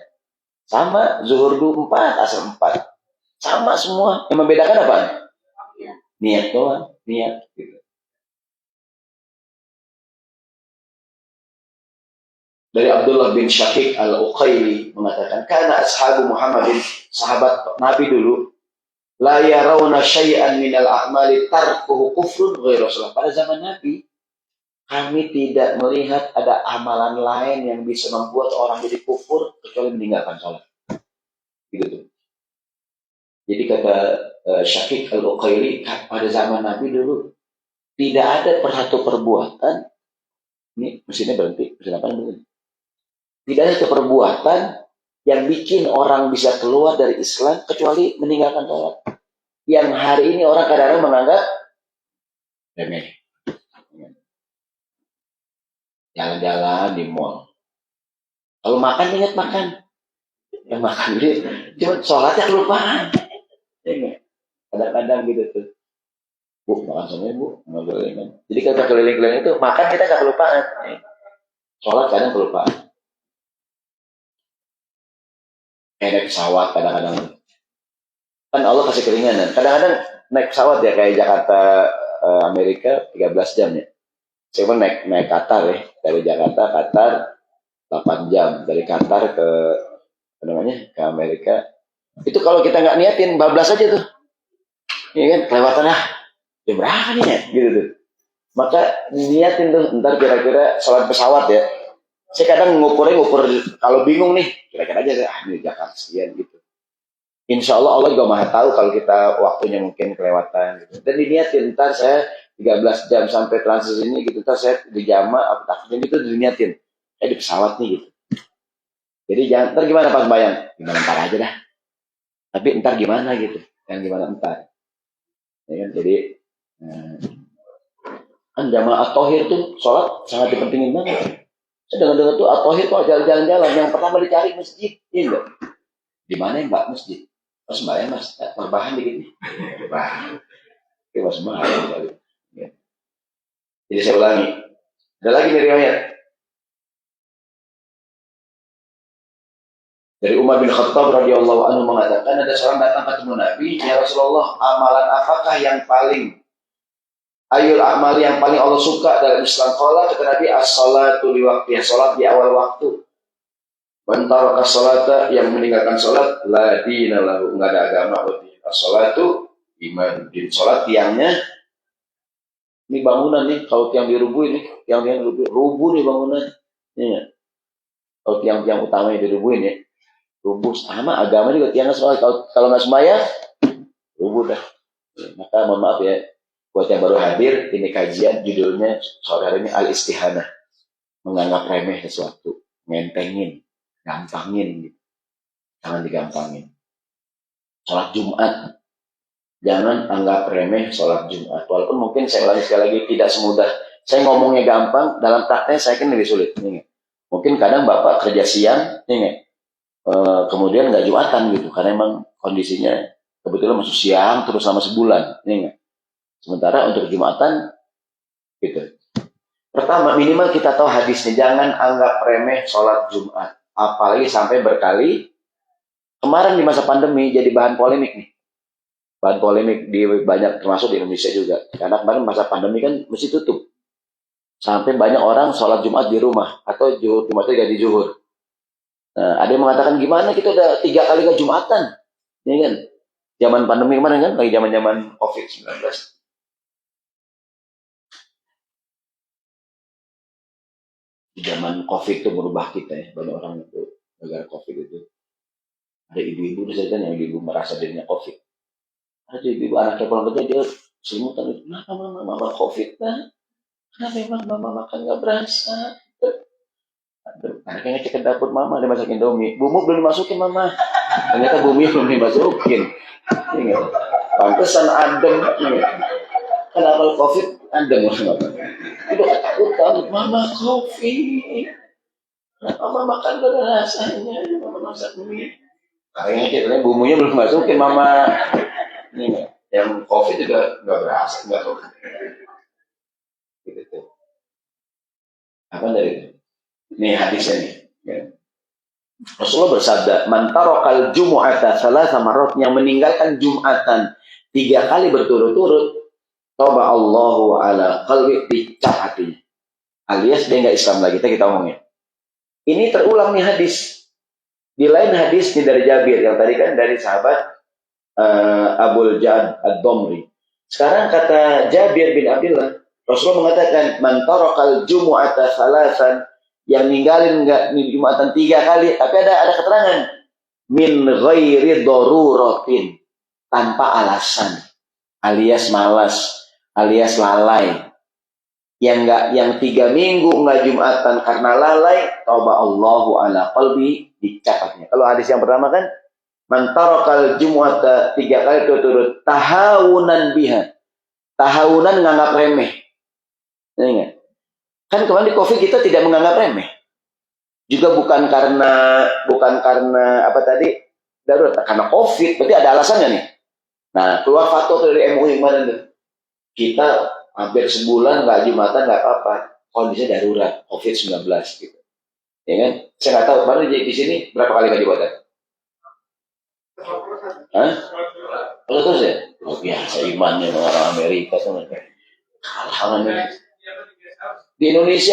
Sama, zuhur 4, asar 4. Sama semua. Yang membedakan apa? Niat doang. Niat. Gitu. Dari Abdullah bin Syaqiq al-Uqayli mengatakan, karena ashabu Muhammadin, sahabat Nabi dulu, la yarawna syai'an minal a'mali tarkuhu kufrun ghairu shalah. Pada zaman Nabi, kami tidak melihat ada amalan lain yang bisa membuat orang jadi kufur kecuali meninggalkan sholat. Gitu. Jadi kata Syaqiq al-Uqayli, pada zaman Nabi dulu tidak ada satu perbuatan. Ini mesinnya berhenti, mesin apa berhenti? Tidak ada perbuatan yang bikin orang bisa keluar dari Islam kecuali meninggalkan sholat. Yang hari ini orang kadang-kadang menganggap remeh. Jalan-jalan di mall. Kalau makan ingat makan. Yang makan ini cuma sholatnya kelupaan. Kadang-kadang gitu tuh. Bu, makan sama Bu. Jadi kata keliling-keliling itu makan kita gak kelupaan. Sholat kadang kelupaan. Naik pesawat kadang-kadang. Kan Allah kasih keringanan. Kadang-kadang naik pesawat ya kayak Jakarta Amerika 13 jam ya. Saya pun naik Qatar ya. Dari Jakarta Qatar 8 jam. Dari Qatar ke ke Amerika. Itu kalau kita nggak niatin bablas aja tuh. Iya kan kelewatan jam berapa nih ya gitu tuh. Maka niatin tuh ntar kira-kira sholat pesawat ya. Saya kadang ngukur kalau bingung nih, kira-kira aja ini Jakarta sekian gitu. Insya Allah juga maha tahu kalau kita waktunya mungkin kelewatan gitu. Dan diniatin, ntar saya 13 jam sampai transit ini gitu, ntar saya di jama, takutnya gitu diniatin. Saya di pesawat nih gitu. Jadi jangan, ntar gimana pas bayang? Gimana ntar aja dah. Tapi ntar gimana gitu, yang gimana ntar. Ya kan? Jadi, kan jamaah tohir tuh sholat sangat dipentingin banget. Saya dengar tuh at-tohir tuh jalan-jalan, yang pertama dicari masjid, iya enggak? Di mana yang enggak masjid? Pas sembahyang mas, terbahan dikit nih. Terbahan. Oke, pas sembahyang kali. Ya. Jadi saya ulangi. Ada lagi dari riwayat. Dari Umar bin Khattab radhiyallahu anhu mengatakan, ada seorang datang ketemu Nabi, ya Rasulullah, amalan apakah yang paling ayul amal yang paling Allah suka dalam Islam? Qala, kata Nabi, as-salatu li waqtiha, salat di awal waktu. Man taraka salata, yang meninggalkan salat, la dina lahu, enggak ada agama bagi. As-salatu iman. Di salat tiangnya ini bangunan nih, kalau tiang dirubuh ini, tiang rubuh nih bangunan. Iya. Kalau tiang-tiang utamanya dirubuhin ya, rubuh sama agama juga tiangnya soal kalau nggak sembahyang, rubuh dah. Maka mohon maaf ya, buat yang baru hadir, ini kajian judulnya sore hari ini al-istihanah, menganggap remeh sesuatu, ngentengin, gampangin, gitu. Jangan digampangin. Sholat Jumat, jangan anggap remeh sholat Jumat. Walaupun mungkin saya ulangi sekali lagi tidak semudah. Saya ngomongnya gampang, dalam prakteknya saya kan lebih sulit. Mungkin kadang bapak kerja siang, kemudian nggak Jumatan gitu, karena emang kondisinya kebetulan masuk siang terus selama sebulan. Sementara untuk Jumatan, gitu. Pertama, minimal kita tahu hadisnya, jangan anggap remeh sholat Jumat. Apalagi sampai berkali, kemarin di masa pandemi jadi bahan polemik nih. Bahan polemik di banyak, termasuk di Indonesia juga. Karena kemarin masa pandemi kan mesti tutup. Sampai banyak orang sholat Jumat di rumah, atau Jumatnya ganti zuhur. Nah, ada yang mengatakan, gimana kita udah 3 kali ke Jumatan? Ini kan, zaman pandemi kemarin kan, lagi zaman-zaman COVID-19. Zaman COVID itu merubah kita ya, banyak orang itu gara-gara COVID itu. Ada ibu-ibu misalkan yang ibu merasa dirinya COVID. Ada ibu anaknya pulang kerja dia selimutan itu, kenapa mama COVID? Nah, kenapa memang mama makan nggak berasa? Anaknya ngecek ke dapur, mama dia masakin Indomie, bumbu belum dimasukin mama. Ternyata bumbunya belum dimasukin. Ingat, pantesan adem. Kenapa COVID adem mama? Udah takut mama COVID. Mama makan gak ada rasanya, mama masak mie. Kayaknya ceritanya bumbunya belum masukin mama. Ini yang COVID juga nggak berasa, nggak COVID. Gitu. Apa dari itu? Ini hadisnya nih. Ya. Rasulullah bersabda, "Man tarakal jumu'ata thalatha marrat," yang meninggalkan Jumatan 3 kali berturut-turut, tauba Allahu ala qalbi, dicap hatinya. Alias dia nggak Islam lagi, kita ngomongnya. Ini terulang nih hadis. Di lain hadis dari Jabir, yang tadi kan dari sahabat Abul Ja'ad ad-Domri. Sekarang kata Jabir bin Abdullah, Rasulullah mengatakan, "Man tarakal jumu'ata thalathan," yang ninggalin nggak Jumatan 3 kali, tapi ada keterangan, min ghairi daruratin, tanpa alasan, alias malas, alias lalai. Yang 3 minggu nggak Jumatan karena lalai, tauba Allahu ala qalbi, dicapatnya. Kalau hadis yang pertama kan, man tarakal jumu'ata 3 kali turut-turut, tahawunan biha. Tahawunan nganggap remeh. Ingat. Kan kemarin di COVID kita tidak menganggap remeh. Juga bukan karena apa tadi? Darurat, karena COVID, berarti ada alasannya nih. Nah, keluar fatwa dari MUI kemarin tuh. Kita hampir sebulan nggak Jumatan, nggak apa-apa. Kondisinya darurat, COVID-19 gitu. Ya kan? Saya nggak tahu, kemarin di sini berapa kali nggak Jumatan? Hah? Oh, terus ya? Oh, biasa imannya orang Amerika tuh. Kalah Amerika. Di Indonesia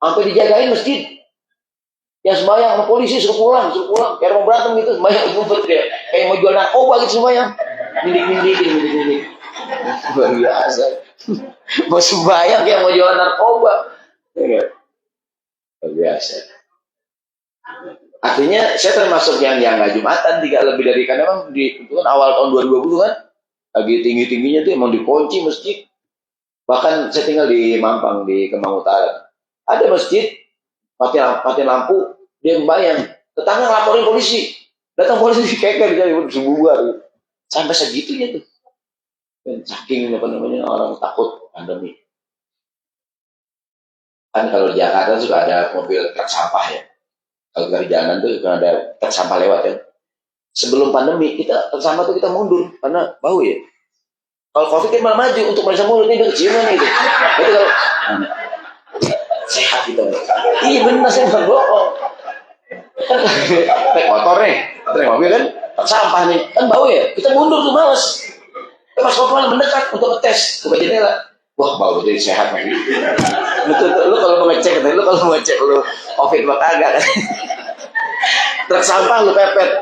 sampai dijagain masjid. Yang sembahyang sama polisi suruh pulang, kayak mau berantem gitu, sembahyang ngumpet kayak mau jual narkoba gitu sembahyang. Mindik. Luar biasa. Mau sembahyang kayak mau jual narkoba. Luar biasa. Artinya saya termasuk yang nggak Jumatan 3 lebih dari, karena memang itu kan awal tahun 2020 kan lagi tinggi-tingginya tuh emang dikunci masjid. Bahkan saya tinggal di Mampang di Kemang Utara. Ada masjid mati lampu, dia membayang. Tetangga ngelaporin polisi. Datang polisi dikeker jadi sebubar gitu. Sampai segitunya tuh. Dan saking orang takut pandemi. Kan kalau di Jakarta juga ada mobil truk sampah ya. Kalau dari jalan tuh kan ada truk sampah lewat ya. Sebelum pandemi kita truk sampah tuh kita mundur karena bau ya. Kalau COVID kan malah maju untuk merasa mulut ini keciuman gitu. Itu kalau sehat gitu. Iya benar, saya nggak bohong. Kan naik motor nih, naik mobil kan truk sampah nih, kan bau ya. Kita mundur tuh males. Pas malah mendekat untuk ngetes, buka jendela. Wah bau jadi sehat nih. Lu kalau mau ngecek, lu COVID apa kagak? Truk sampah lu pepet.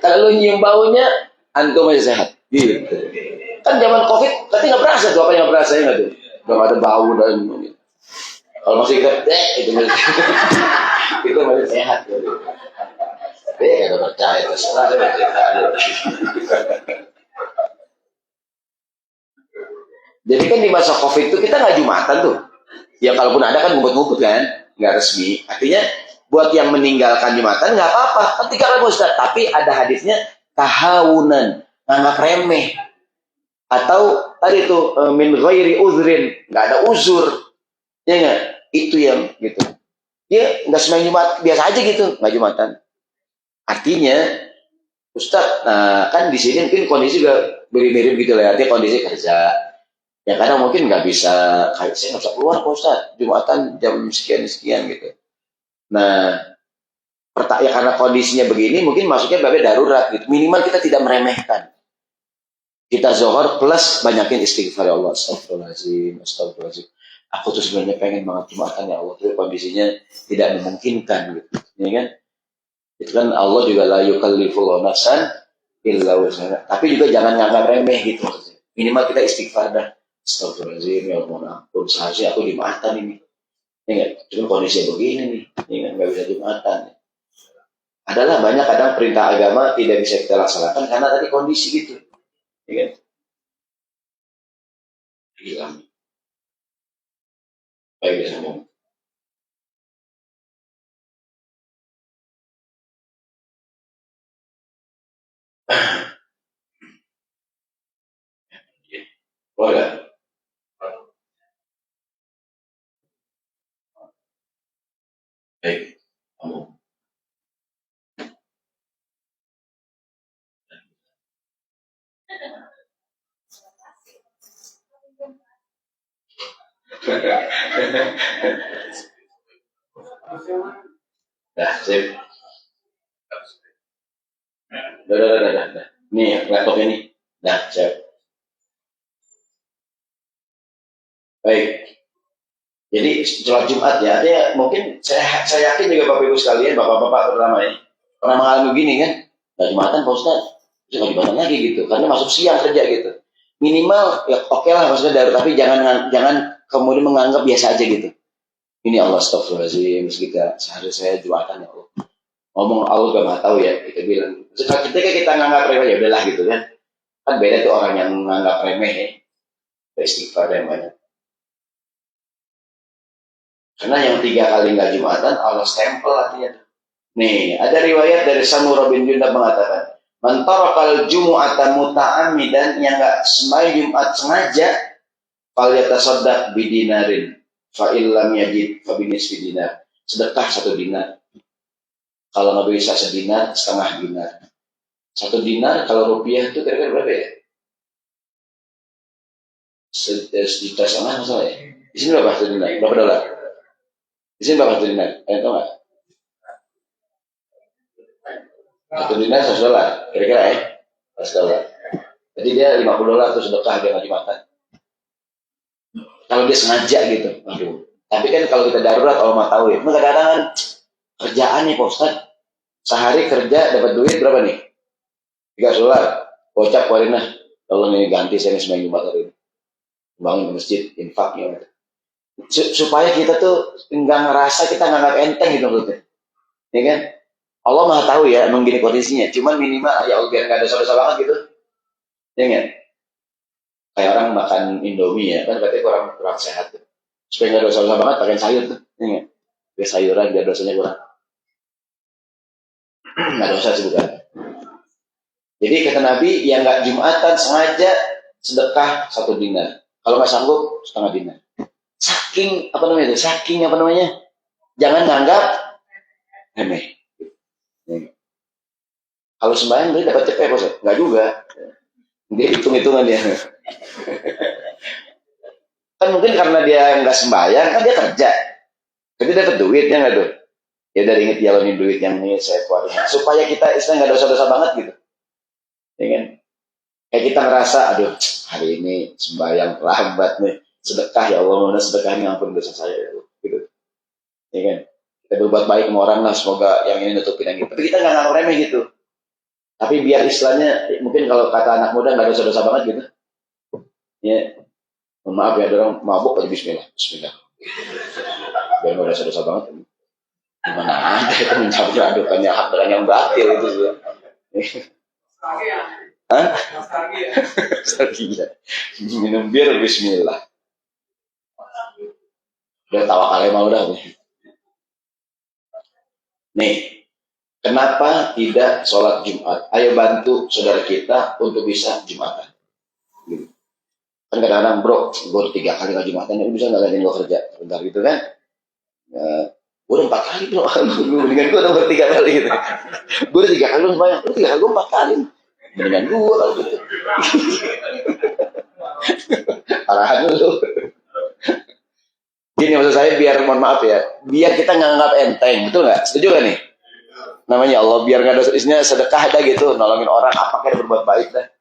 Kalau lu nyium baunya, antum masih sehat. Gitu. Kan zaman COVID, tapi nggak berasa tuh apa yang nggak berasa ya nggak tuh? Belum ada bau dan kalau masih ingat, itu masih itu masih sehat. Kalau percaya terserah. Jadi kan di masa COVID itu kita nggak Jumatan tuh. Ya kalaupun ada kan ngumpet-ngumpet kan, nggak resmi. Artinya buat yang meninggalkan Jumatan nggak apa-apa. Kan 3 kali Ustaz. Tapi ada hadisnya tahawunan, nganggap remeh. Atau tadi itu min ghairi uzrin, nggak ada uzur. Ya nggak? Itu yang gitu. Dia nggak sembahyang Jumat, biasa aja gitu, nggak Jumatan. Artinya, Ustaz, nah kan di sini mungkin kondisi juga mirip-mirip gitu lah. Artinya kondisi kerja. Ya kadang mungkin nggak bisa, kayak saya nggak bisa keluar kok Ustaz, Jumatan jam sekian-sekian gitu. Nah, ya karena kondisinya begini, mungkin masuknya babe darurat gitu. Minimal kita tidak meremehkan. Kita zohor plus banyakin istighfar ya Allah. Astagfirullahaladzim, astagfirullahaladzim. Aku tuh sebenarnya pengen banget Jumatan ya Allah. Tapi kondisinya tidak memungkinkan gitu. Ya kan? Itu kan Allah juga la yukallifullahu nafsan illa wus'aha. Tapi juga jangan nganggap remeh gitu. Minimal kita istighfar dah. Astagfirullahaladzim, ya Allah, ampun, seharusnya aku Jumatan ini. Ya nggak? Cuma kondisinya begini nih. Ya nggak bisa Jumatan. Adalah banyak kadang perintah agama tidak bisa kita laksanakan karena tadi kondisi gitu. Ya kan? Hilang. Baik, bisa ngomong. Boleh. Baik, ngomong. Dah, sip. Dah. Nih, laptop ini. Dah, sip. Baik. Jadi sholat Jumat ya, artinya mungkin saya yakin juga Bapak Ibu sekalian, Bapak-bapak terutama ini pernah mengalami begini kan, nggak Jumatan Pak Ustaz, terus nggak Jumatan lagi gitu, karena masuk siang kerja gitu. Minimal ya oke lah maksudnya dari, tapi jangan kemudian menganggap biasa aja gitu. Ini Allah astagfirullahaladzim, kita seharusnya saya Jumatan ya Allah. Ngomong Allah gak mau tahu ya, kita bilang. Ketika kita nganggap remeh ya udahlah gitu kan. Kan beda tuh orang yang nganggap remeh ya, istighfar yang banyak. Karena yang 3 kali nggak Jumatan, Allah stempel artinya. Nih, ada riwayat dari Samurah bin Jundab mengatakan, man tarakal jumu'ata muta'ammidan, yang nggak sembahyang Jumat sengaja, fal yatasaddaq bidinarin, fa illam yajid fa binisfi dinar. Sedekah 1 dinar. Kalau nggak bisa sedinar, setengah dinar. 1 dinar kalau rupiah itu kira-kira berapa ya? 1,5 juta masalah ya. Di sini berapa 1 dinar? Berapa dolar? Di sini berapa 1 dinar? Tahu nggak? 1 dinar 100 dolar, kira-kira ya? 100 dolar. Jadi dia 50 dolar tuh sedekah dia nggak Jumatan. Kalau dia sengaja gitu, aduh. Tapi kan kalau kita darurat, Allah mah tahu ya. Kadang-kadang kerjaan nih Pak Ustaz. Sehari kerja dapat duit berapa nih? 300 dolar. Bocap keluarin lah. Kalau nih ganti saya sembahyang Jumat hari ini. Bangun masjid, infaknya. Supaya kita tuh nggak ngerasa kita nganggap enteng gitu maksudnya. Ya kan? Allah Maha tahu ya, emang gini kondisinya. Cuman minimal ya Allah biar nggak ada dosa-dosa banget gitu. Ya kan? Kayak orang makan Indomie ya, kan berarti kurang sehat tuh. Supaya nggak dosa-dosa banget pakai sayur tuh. Ya kan? Biar sayuran biar dosanya kurang. Nggak dosa sih bukan. Jadi kata Nabi yang nggak Jumatan sengaja sedekah 1 dinar. Kalau nggak sanggup setengah dinar. Saking apa namanya? Jangan nganggap remeh. Kalau sembahyang dia dapat cepet bos, nggak juga. Dia hitung-hitungan dia. Kan mungkin karena dia nggak sembahyang, kan dia kerja. Jadi dapat duitnya nggak tuh? Ya dari inget jalanin duit yang ini saya keluarin. Supaya kita istilah nggak dosa-dosa banget gitu. Ya kan? Kayak kita ngerasa, aduh hari ini sembahyang lambat nih. Sedekah ya Allah, mana sedekahnya ampun dosa saya gitu. Ya kan? Kita berbuat baik sama orang lah, semoga yang ini nutupin yang gitu. Tapi kita nggak nganggap remeh gitu. Tapi biar istilahnya, mungkin kalau kata anak muda nggak dosa-dosa banget gitu. Ya, Maaf ya, ada orang mabuk aja bismillah. Bismillah. Biar nggak dosa-dosa banget. Gimana ada itu mencampur adukannya hak dengan yang batil itu sih. Hah? Nostalgia. Minum bir bismillah. Udah tawakal emang udah. Nih, kenapa tidak sholat Jumat? Ayo bantu saudara kita untuk bisa Jumatan. Gitu. Kan kadang-kadang bro, gue 3 kali nggak Jumatan, lu bisa nggak gantiin gue kerja? Bentar gitu kan? Gue udah 4 kali bro, mendingan gue udah 3 kali gitu. Gue udah 3 kali lu banyak, lu 3 kali gue 4 kali. Mendingan gue kalau gitu. Arahan lu. Gini maksud saya biar, mohon maaf ya, biar kita nggak anggap enteng, betul nggak? Setuju nggak nih? Namanya Allah, biar nggak ada isinya sedekah dah gitu, nolongin orang, apakah dia berbuat baik dah.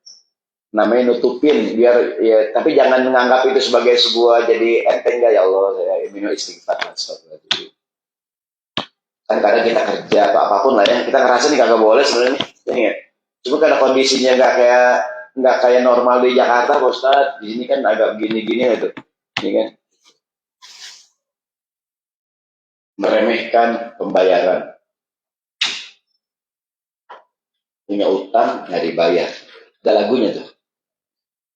Namanya nutupin, biar ya, tapi jangan menganggap itu sebagai sebuah jadi enteng ya Allah, saya minum istighfar. Kan kadang kita kerja atau apapun lah ya, kita ngerasa nih kagak boleh sebenarnya. Ya, cuma karena kondisinya nggak kayak normal di Jakarta, Pak Ustadz. Di sini kan agak gini-gini gitu, ini kan. Meremehkan pembayaran, punya utang nggak dibayar, ada lagunya tuh.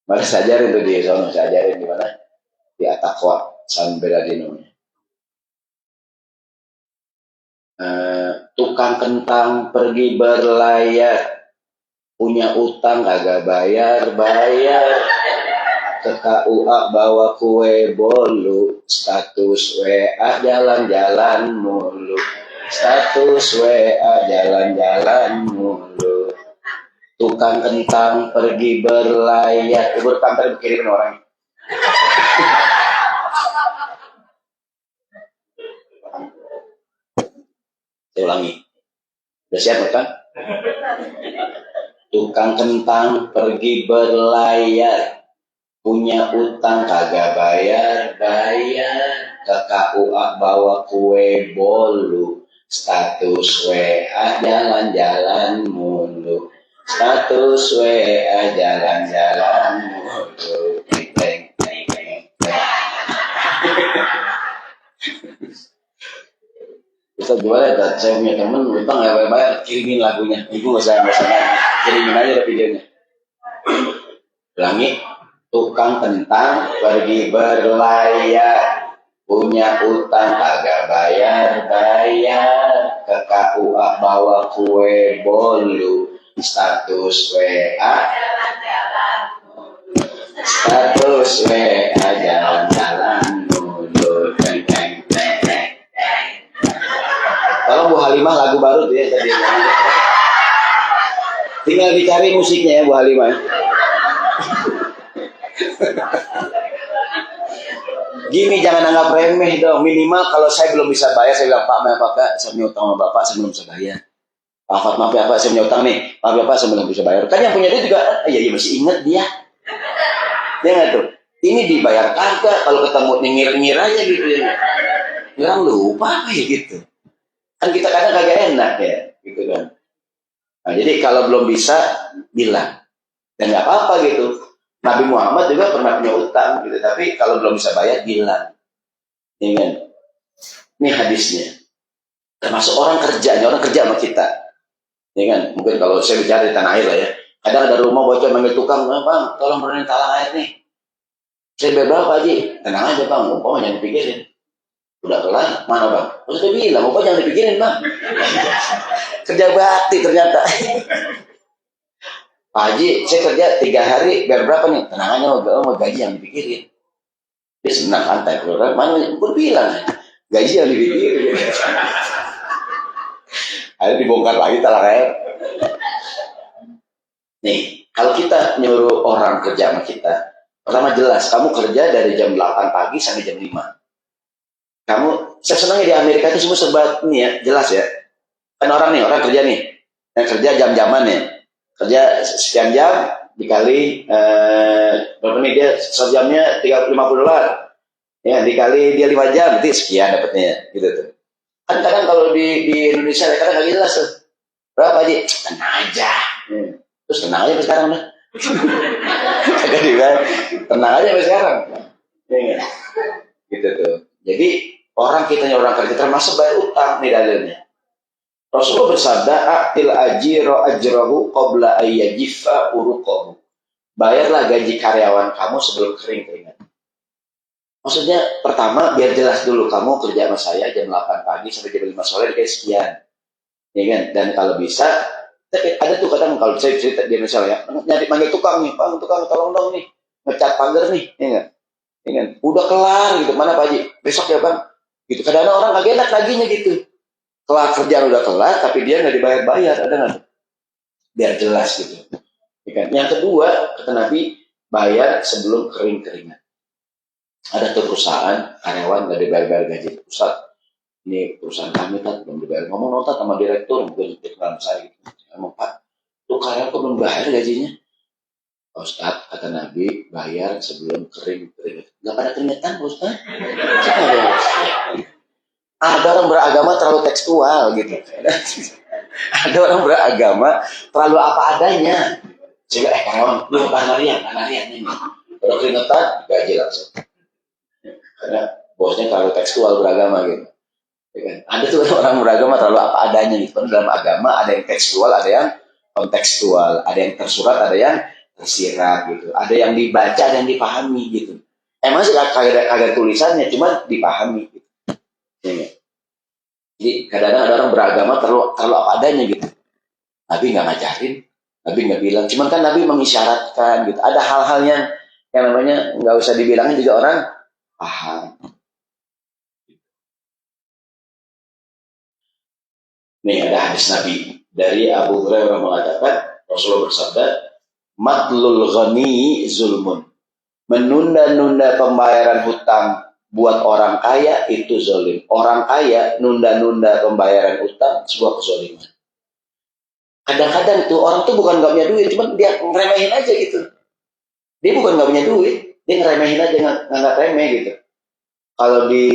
Mari saya ajarin tuh di sana, saya ajarin di mana, di Atakwa San Bernardino. Tukang kentang pergi berlayar, punya utang kagak bayar, ke KUA bawa kue bolu, status WA jalan-jalan mulu, status WA jalan-jalan mulu. Tukang kentang pergi berlayar, ibu kentang dikirim orang. Saya ulangi, udah siap kan? Tukang kentang pergi berlayar, punya utang kagak bayar, ke KUA bawa kue bolu, status WA jalan-jalan mulu, status WA jalan-jalan mulu. Kita gimana ya, saya punya temen utang nggak bayar, kirimin lagunya, ibu nggak usah kirimin aja videonya. Ulangi. Tukang kentang pergi berlayar, punya utang kagak bayar, ke KUA bawa kue bolu, status WA jalan-jalan mulu. Tolong Bu Halimah lagu baru tuh ya tadi. Tinggal dicari musiknya ya Bu Halimah. Gini, jangan anggap remeh dong. Minimal kalau saya belum bisa bayar, saya bilang, Pak, maaf Pak, saya punya utang sama Bapak, saya belum bisa bayar. Pak, maaf ya Pak, saya punya utang nih. Maaf ya Pak, saya belum bisa bayar. Kan yang punya dia juga, iya masih ingat dia. Dia nggak tuh. Ini dibayar kagak, kalau ketemu nyengir-nyengir aja gitu ya. Bilang lupa apa ya gitu. Kan kita kadang kagak enak ya, gitu kan. Nah, jadi kalau belum bisa, bilang. Dan nggak apa-apa gitu. Nabi Muhammad juga pernah punya utang gitu, tapi kalau belum bisa bayar bilang. Ini kan. Ini hadisnya. Termasuk orang kerja sama kita. Ini kan, mungkin kalau saya bicara di tanah air lah ya. Kadang ada rumah bocor manggil tukang, Bang, tolong benerin talang air nih. Saya bayar berapa Haji? Tenang aja Bang, Bapak jangan dipikirin. Udah kelar, mana Bang? Saya bilang, Bapak jangan dipikirin Bang. Kerja bakti ternyata. Pak Haji, saya kerja 3 hari, biar berapa nih? Tenang aja, mau gaji yang dipikirin. Dia senang santai, mana gue bilang, gaji yang dipikirin. Akhirnya dibongkar lagi talang air. Nih, kalau kita nyuruh orang kerja sama kita, pertama jelas, kamu kerja dari jam 8 pagi sampai jam 5. Kamu, saya senangnya di Amerika itu semua serba nih ya, jelas ya. Kan orang kerja nih, yang kerja jam-jaman ya. Kerja sekian jam dikali berapa nih dia sejamnya $50 ya, dikali dia 5 jam berarti sekian dapatnya gitu tuh. Kan kadang kalau di Indonesia kadang nggak jelas tuh berapa aja, tenang aja terus tenang aja sekarang dah. Kagak juga tenang aja sekarang. Ya, gitu tuh. Jadi orang kita orang kerja termasuk bayar utang nih dalilnya. Rasulullah bersabda, "Atil ajiro ajrahu qabla ayyajifa uruqahu." Bayarlah gaji karyawan kamu sebelum kering keringat. Maksudnya pertama biar jelas dulu kamu kerja sama saya jam 8 pagi sampai jam 5 sore dikasih sekian. Ya kan? Dan kalau bisa ada tuh kadang kalau saya cerita di misalnya nyari manggil tukang nih, "Bang, tukang tolong dong nih, ngecat pagar nih." Ya enggak? Ya kan? Udah kelar gitu. Mana Pak Haji? Besok ya Bang. Gitu. Kadang-kadang orang agak enak laginya gitu. Kelar kerjaan udah kelar tapi dia nggak dibayar-bayar, ada nggak? Biar jelas gitu. Ya kan? Yang kedua, kata Nabi, bayar sebelum kering-keringan. Ada tuh perusahaan, karyawan nggak dibayar gaji. Ustaz, ini perusahaan kami kan belum dibayar. Ngomong nota sama direktur, mungkin direktur saya gitu. Ngomong, Pak, tuh karyawan kok belum bayar gajinya? Ustaz, kata Nabi, bayar sebelum kering-keringan. Nggak pada keringetan, Ustaz. Ada orang beragama terlalu tekstual gitu. Ada orang beragama terlalu apa adanya. Sehingga karyawan, lu kanarian ini. Kalau keringetan, gaji langsung. Karena bosnya terlalu tekstual beragama gitu. Ya kan? Ada tuh orang beragama terlalu apa adanya gitu. Karena dalam agama ada yang tekstual, ada yang kontekstual, ada yang tersurat, ada yang tersirat gitu. Ada yang dibaca, ada yang dipahami gitu. Emang sih kagak tulisannya, cuma dipahami gitu. Ya, jadi kadang-kadang ada orang beragama terlalu apa adanya gitu. Nabi nggak ngajarin, Nabi nggak bilang. Cuman kan Nabi mengisyaratkan gitu. Ada hal-hal yang namanya nggak usah dibilangin juga orang paham. Nih ada hadis Nabi dari Abu Hurairah mengatakan Rasulullah bersabda, "Matlul ghani zulmun." Menunda-nunda pembayaran hutang buat orang kaya itu zalim. Orang kaya nunda-nunda pembayaran hutang sebuah kezaliman. Kadang-kadang tuh orang tuh bukan nggak punya duit, cuma dia ngeremehin aja gitu. Dia bukan nggak punya duit, dia ngeremehin aja, nggak remeh gitu. Kalau di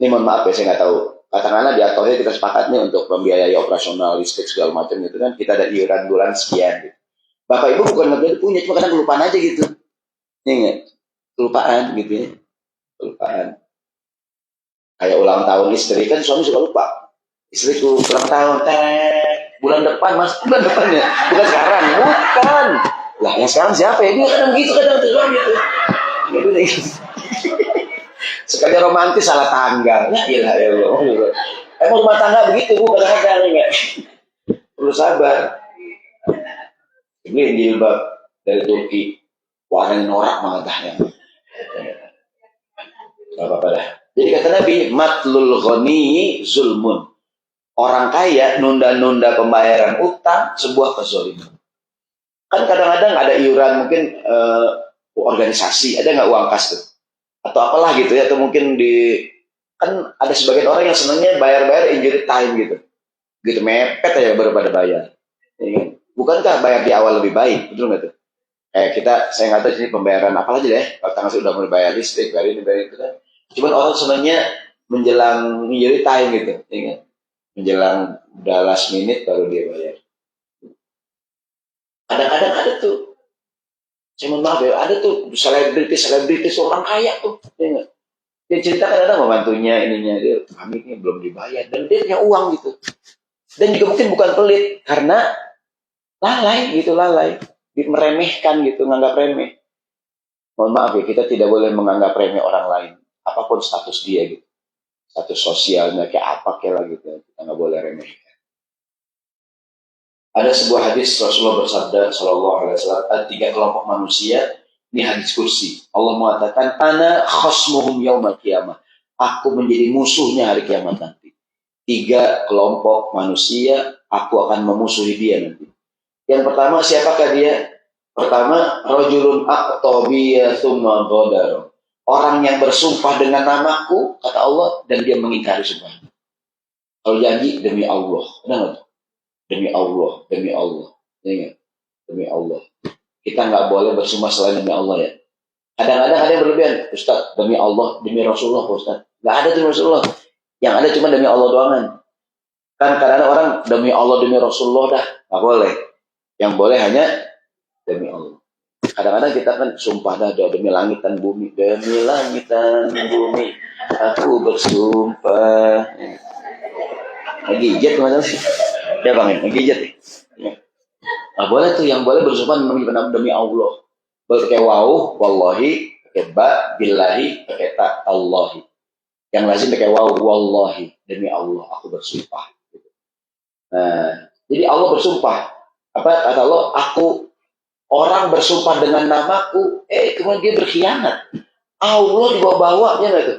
ini mohon maaf ya, saya nggak tahu. Katakanlah di Atohnya kita sepakat nih untuk membiayai operasional listrik segala macam gitu kan, kita ada iuran bulan sekian gitu. Bapak ibu bukan nggak punya, cuma kadang kelupaan aja gitu. Ini nggak? Kelupaan gitu ya. Kelupaan. Kayak ulang tahun istri kan suami suka lupa. Istriku ulang tahun, bulan depan mas, bulan depannya, bukan sekarang, bukan. Lah yang sekarang siapa ya? Dia kadang gitu, kadang tuh gitu. Gitu. Sekali romantis salah tanggal. Ya ilah ya Allah. Emang rumah tangga begitu bu, kadang-kadang enggak. Perlu sabar. Ini jilbab dari Turki, warnanya norak banget. Gak apa-apa dah. Jadi kata Nabi, matlul ghani zulmun. Orang kaya nunda-nunda pembayaran utang sebuah kezaliman. Kan kadang-kadang ada iuran mungkin organisasi, ada nggak uang kas tuh? Atau apalah gitu ya, atau mungkin kan ada sebagian orang yang senangnya bayar-bayar injury time gitu. Gitu mepet aja baru pada bayar. Bukankah bayar di awal lebih baik? Betul nggak tuh? Saya nggak tahu sini pembayaran apa aja deh. Kalau tanggal sudah mulai bayar listrik, bayar itu kan. Cuman orang sebenarnya menjelang injury time gitu, ya kan? Menjelang udah last minute baru dia bayar. Kadang-kadang ada tuh, saya mohon maaf ya, ada tuh selebritis orang kaya tuh, ya nggak? Dia cerita kadang-kadang membantunya ininya dia, kami ini belum dibayar dan dia punya uang gitu. Dan juga mungkin bukan pelit karena lalai, meremehkan gitu, nganggap remeh. Mohon maaf ya, kita tidak boleh menganggap remeh orang lain, apapun status dia gitu. Status sosialnya kayak apa kayak lah gitu, kita nggak boleh remeh. Ada sebuah hadis Rasulullah bersabda Shallallahu Alaihi Wasallam, ada 3 kelompok manusia. Ini hadis kursi. Allah mengatakan, "Ana khasmuhum yaumal qiyamah." Aku menjadi musuhnya hari kiamat nanti. 3 kelompok manusia, aku akan memusuhi dia nanti. Yang pertama, siapakah dia? Pertama, rajulun aqtabiya tsumma ghadara. Orang yang bersumpah dengan namaku, kata Allah, dan dia mengingkari sumpah. Kalau janji demi Allah, benar? Demi Allah, demi Allah. Ya, demi Allah. Kita nggak boleh bersumpah selain demi Allah ya. Kadang-kadang ada yang berlebihan, Ustaz, demi Allah, demi Rasulullah, Ustaz. Nggak ada demi Rasulullah. Yang ada cuma demi Allah doangan. Kan kadang-kadang orang demi Allah, demi Rasulullah dah. Nggak boleh. Yang boleh hanya demi Allah. Kadang-kadang kita kan sumpah dah demi langit dan bumi, demi langit dan bumi, aku bersumpah. Ngegijit macam sih. Ya bang, ngegijit. Nah, boleh tuh, yang boleh bersumpah demi Allah. Pakai waw, wallahi, pakai ba, billahi, pakai ta, Allahi. Yang lazim pakai waw, wallahi, demi Allah, aku bersumpah. Nah, jadi Allah bersumpah. Apa kata Allah? Aku, orang bersumpah dengan namaku, kemudian dia berkhianat. Allah dibawa-bawa, ya nggak tuh?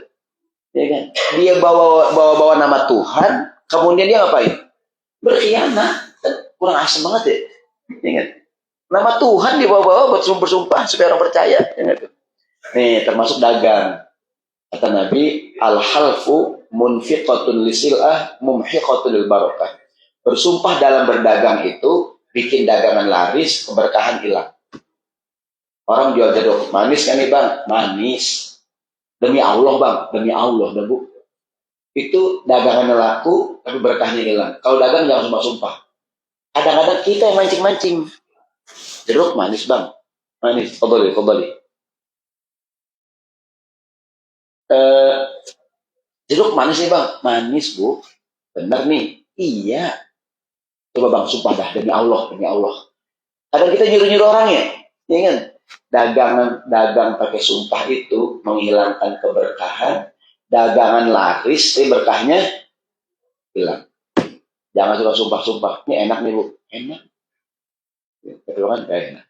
Ya kan? Dia bawa nama Tuhan, kemudian dia ngapain? Berkhianat. Kurang asem banget ya. Ya kan? Nama Tuhan dibawa-bawa bersumpah supaya orang percaya. Ya kan? Nih, termasuk dagang. Kata Nabi, al-halfu munfiqatun lisil'ah mumhiqatun lil barakah. Bersumpah dalam berdagang itu bikin dagangan laris, keberkahan hilang. Orang jual jeruk, manis kan nih bang? Manis. Demi Allah bang, demi Allah dah bu. Itu dagangannya laku, tapi berkahnya hilang. Kalau dagang jangan sumpah-sumpah. Kadang-kadang kita yang mancing-mancing. Jeruk manis bang, manis. Kembali. Jeruk manis nih bang, manis bu. Bener nih, iya. Coba bang, sumpah dah demi Allah, demi Allah. Kadang kita nyuruh-nyuruh orang ya kan? Dagang pakai sumpah itu menghilangkan keberkahan. Dagangan laris, berkahnya hilang. Jangan suka sumpah-sumpah. Ini enak nih bu, enak. Tapi kan gak enak.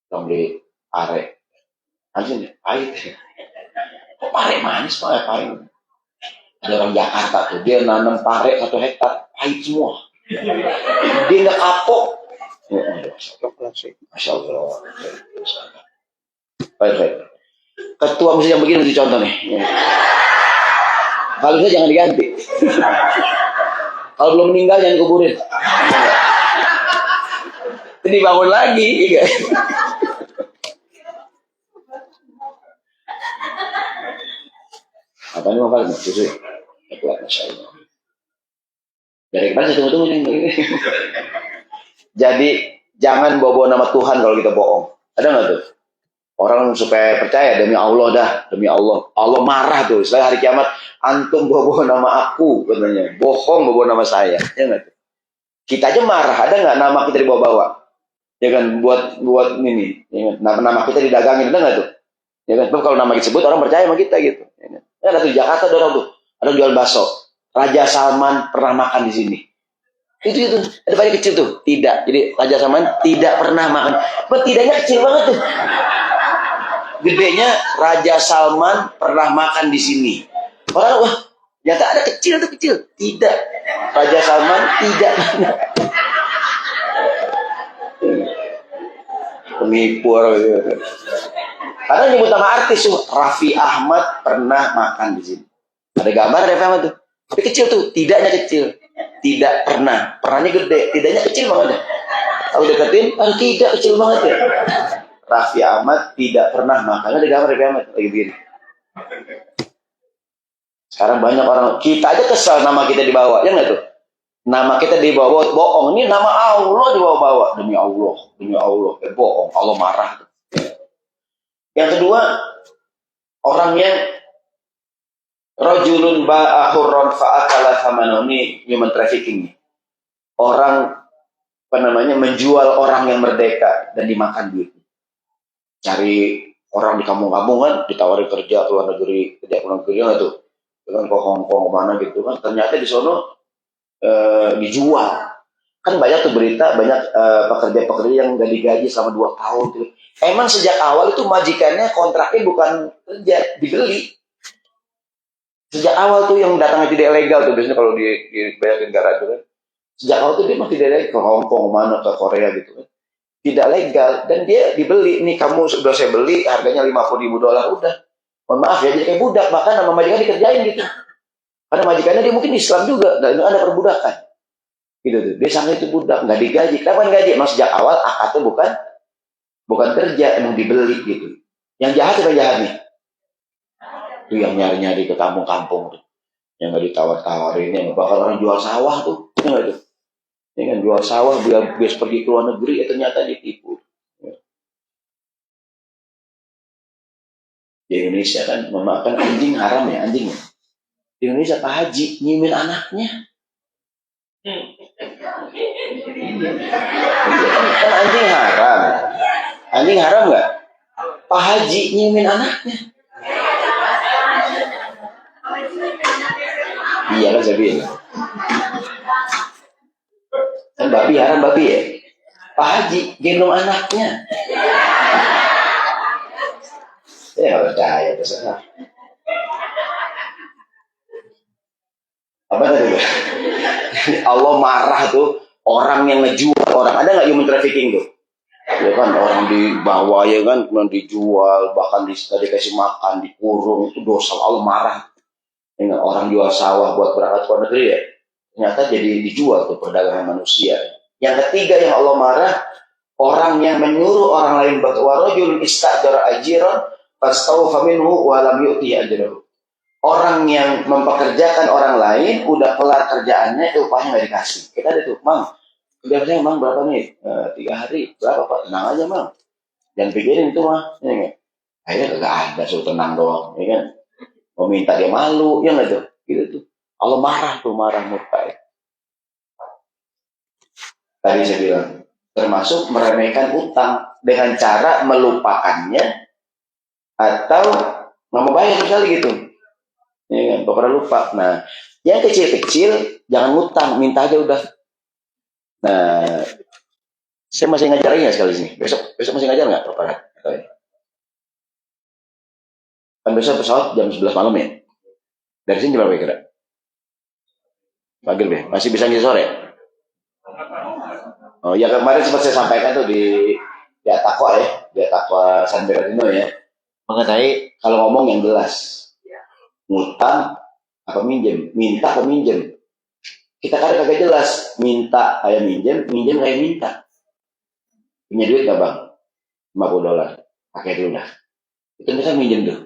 Tolong beli pare. Anjing, pahit. Kok pare manis pak? Pare. Ada orang Jakarta tuh, dia nanam pare 1 hektar, pahit semua. Dia nggak kapok. Masya Allah. Baik. Ketua mesti yang begini mesti contoh nih. Kalau jangan diganti. Kalau belum meninggal jangan kuburin. Jadi bangun lagi. Iya. Apa ini mau kali susu? Masya Allah. Dari kemarin saya tunggu nih. Jadi jangan bawa nama Tuhan kalau kita bohong. Ada nggak tuh? Orang supaya percaya demi Allah dah, demi Allah. Allah marah tuh. Setelah hari kiamat, antum bawa nama aku katanya. Bohong bawa nama saya. Ya nggak tuh? Kita aja marah. Ada nggak nama kita dibawa-bawa? Ya kan buat ini. Ya kan? Nama kita didagangin, ada nggak tuh? Ya kan? Kalau nama disebut orang percaya sama kita gitu. Ya kan? Ada tuh Jakarta ada orang tuh. Ada jual bakso. Raja Salman pernah makan di sini. Itu ada banyak kecil tuh. Tidak. Jadi Raja Salman tidak pernah makan. Tidaknya kecil banget tuh. Gedenya Raja Salman pernah makan di sini. Orang wah, nyata ada kecil tuh kecil. Tidak. Raja Salman tidak. Penipu orang itu. Karena nyebut nama artis tuh Raffi Ahmad pernah makan di sini. Ada gambar Raffi Ahmad tuh. Tapi kecil tuh, tidaknya kecil. Tidak pernah. Pernahnya gede, tidaknya kecil banget ya. Kalau deketin, tidak kecil banget ya. Raffi Ahmad tidak pernah makan. Ada gambar Raffi Ahmad lagi begini. Sekarang banyak orang, kita aja kesal nama kita dibawa, ya nggak tuh? Nama kita dibawa bohong. Ini nama Allah dibawa-bawa. Demi Allah, bohong. Allah marah. Yang kedua, orang yang rajulun ba'a hurran fa'akala thamanahu, ini human trafficking. Orang menjual orang yang merdeka dan dimakan duit. Cari orang di kampung-kampungan ditawari kerja ke luar negeri, kerja ke luar negeri nggak tuh? Dengan ke Hongkong mana gitu kan? Ternyata di sono dijual. Kan banyak tuh berita, banyak pekerja-pekerja yang nggak digaji selama 2 tahun tuh. Emang sejak awal itu majikannya kontraknya bukan kerja, dibeli. Sejak awal tuh yang datangnya tidak legal tuh, biasanya kalau di banyak negara itu kan. Sejak awal tuh dia masih tidak legal, ke Hongkong mana, ke Korea gitu kan. Tidak legal, dan dia dibeli. Nih kamu sudah saya beli, harganya $50.000, udah. Mohon maaf ya, jadi kayak budak, bahkan nama majikan dikerjain gitu. Karena majikannya dia mungkin Islam juga, dan ada perbudakan. Gitu tuh, dia sangka itu budak, nggak digaji. Kenapa nggak digaji? Emang sejak awal akadnya bukan kerja, emang dibeli gitu. Yang jahat apa jahat nih? Itu yang nyari-nyari ke kampung-kampung tuh. Yang nggak ditawar-tawarin, yang bakal orang jual sawah tuh. Ya nggak tuh? Yang kan jual sawah, biar pergi ke luar negeri, ternyata ditipu. Di Indonesia kan memakan anjing haram ya, anjingnya. Di Indonesia Pak Haji nyiumin anaknya. Kan anjing haram. Anjing haram nggak? Pak Haji nyiumin anaknya. Iya kan saya bilang. Kan babi haram babi ya. Pak Haji gendong anaknya. Saya nggak percaya terserah. Apa tadi? Allah marah tuh orang yang ngejual orang. Ada nggak human trafficking tuh? Ya kan orang dibawa ya kan, kemudian dijual, bahkan dikasih makan, dikurung, itu dosa. Allah marah. Dengan orang jual sawah buat berangkat ke luar negeri ya, ternyata jadi dijual tuh perdagangan manusia. Yang ketiga yang Allah marah, orang yang menyuruh orang lain warajul ista'jara ajiran fastawfa minhu wa lam yu'ti ajrahu. Orang yang mempekerjakan orang lain udah kelar kerjaannya, upahnya nggak dikasih. Kita ada tuh, Mang, kerjanya Mang berapa nih? 3 hari, berapa Pak? Tenang aja Mang, jangan pikirin itu mah. Ya, akhirnya kagak ada, suruh tenang doang, ya kan? Mau minta dia malu, ya nggak tuh? Gitu tuh. Allah marah tuh, marah murka ya. Tadi saya bilang, termasuk meremehkan utang dengan cara melupakannya atau nggak mau bayar misalnya gitu. Ya kan, pernah lupa. Nah, yang kecil-kecil jangan ngutang, minta aja udah. Nah, saya masih ngajarin ya sekali sini. Besok masih ngajar nggak, Bapak? Kan besok pesawat jam 11 malam ya. Dari sini berapa kira? Pagi deh. Masih bisa ngisi sore? Oh ya, kemarin sempat saya sampaikan tuh di Atakwa ya, di Atakwa San Bernardino ya. Mengenai kalau ngomong yang jelas. Ngutang apa minjem, minta apa minjem. Kita kadang kagak jelas, minta kayak minjem kayak minta. Punya duit gak bang? $50, pakai dulu dah. Itu bisa minjem tuh.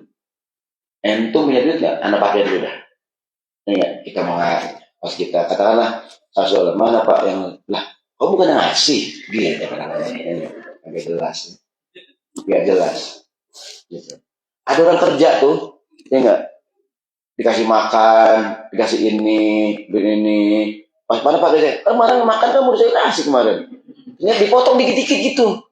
Entum punya duit gak? Anda pakai dulu dah. Ini kita mau pas kita katakanlah $100, mana pak yang lah? Kau bukan yang ngasih, gitu kadang-kadang. Agak jelas, biar jelas. Gitu. Ada orang kerja tuh, ya nggak? Dikasih makan, dikasih ini. Pas mana pak saya? Kemarin makan kamu saya kasih kemarin. Ini dipotong dikit-dikit gitu.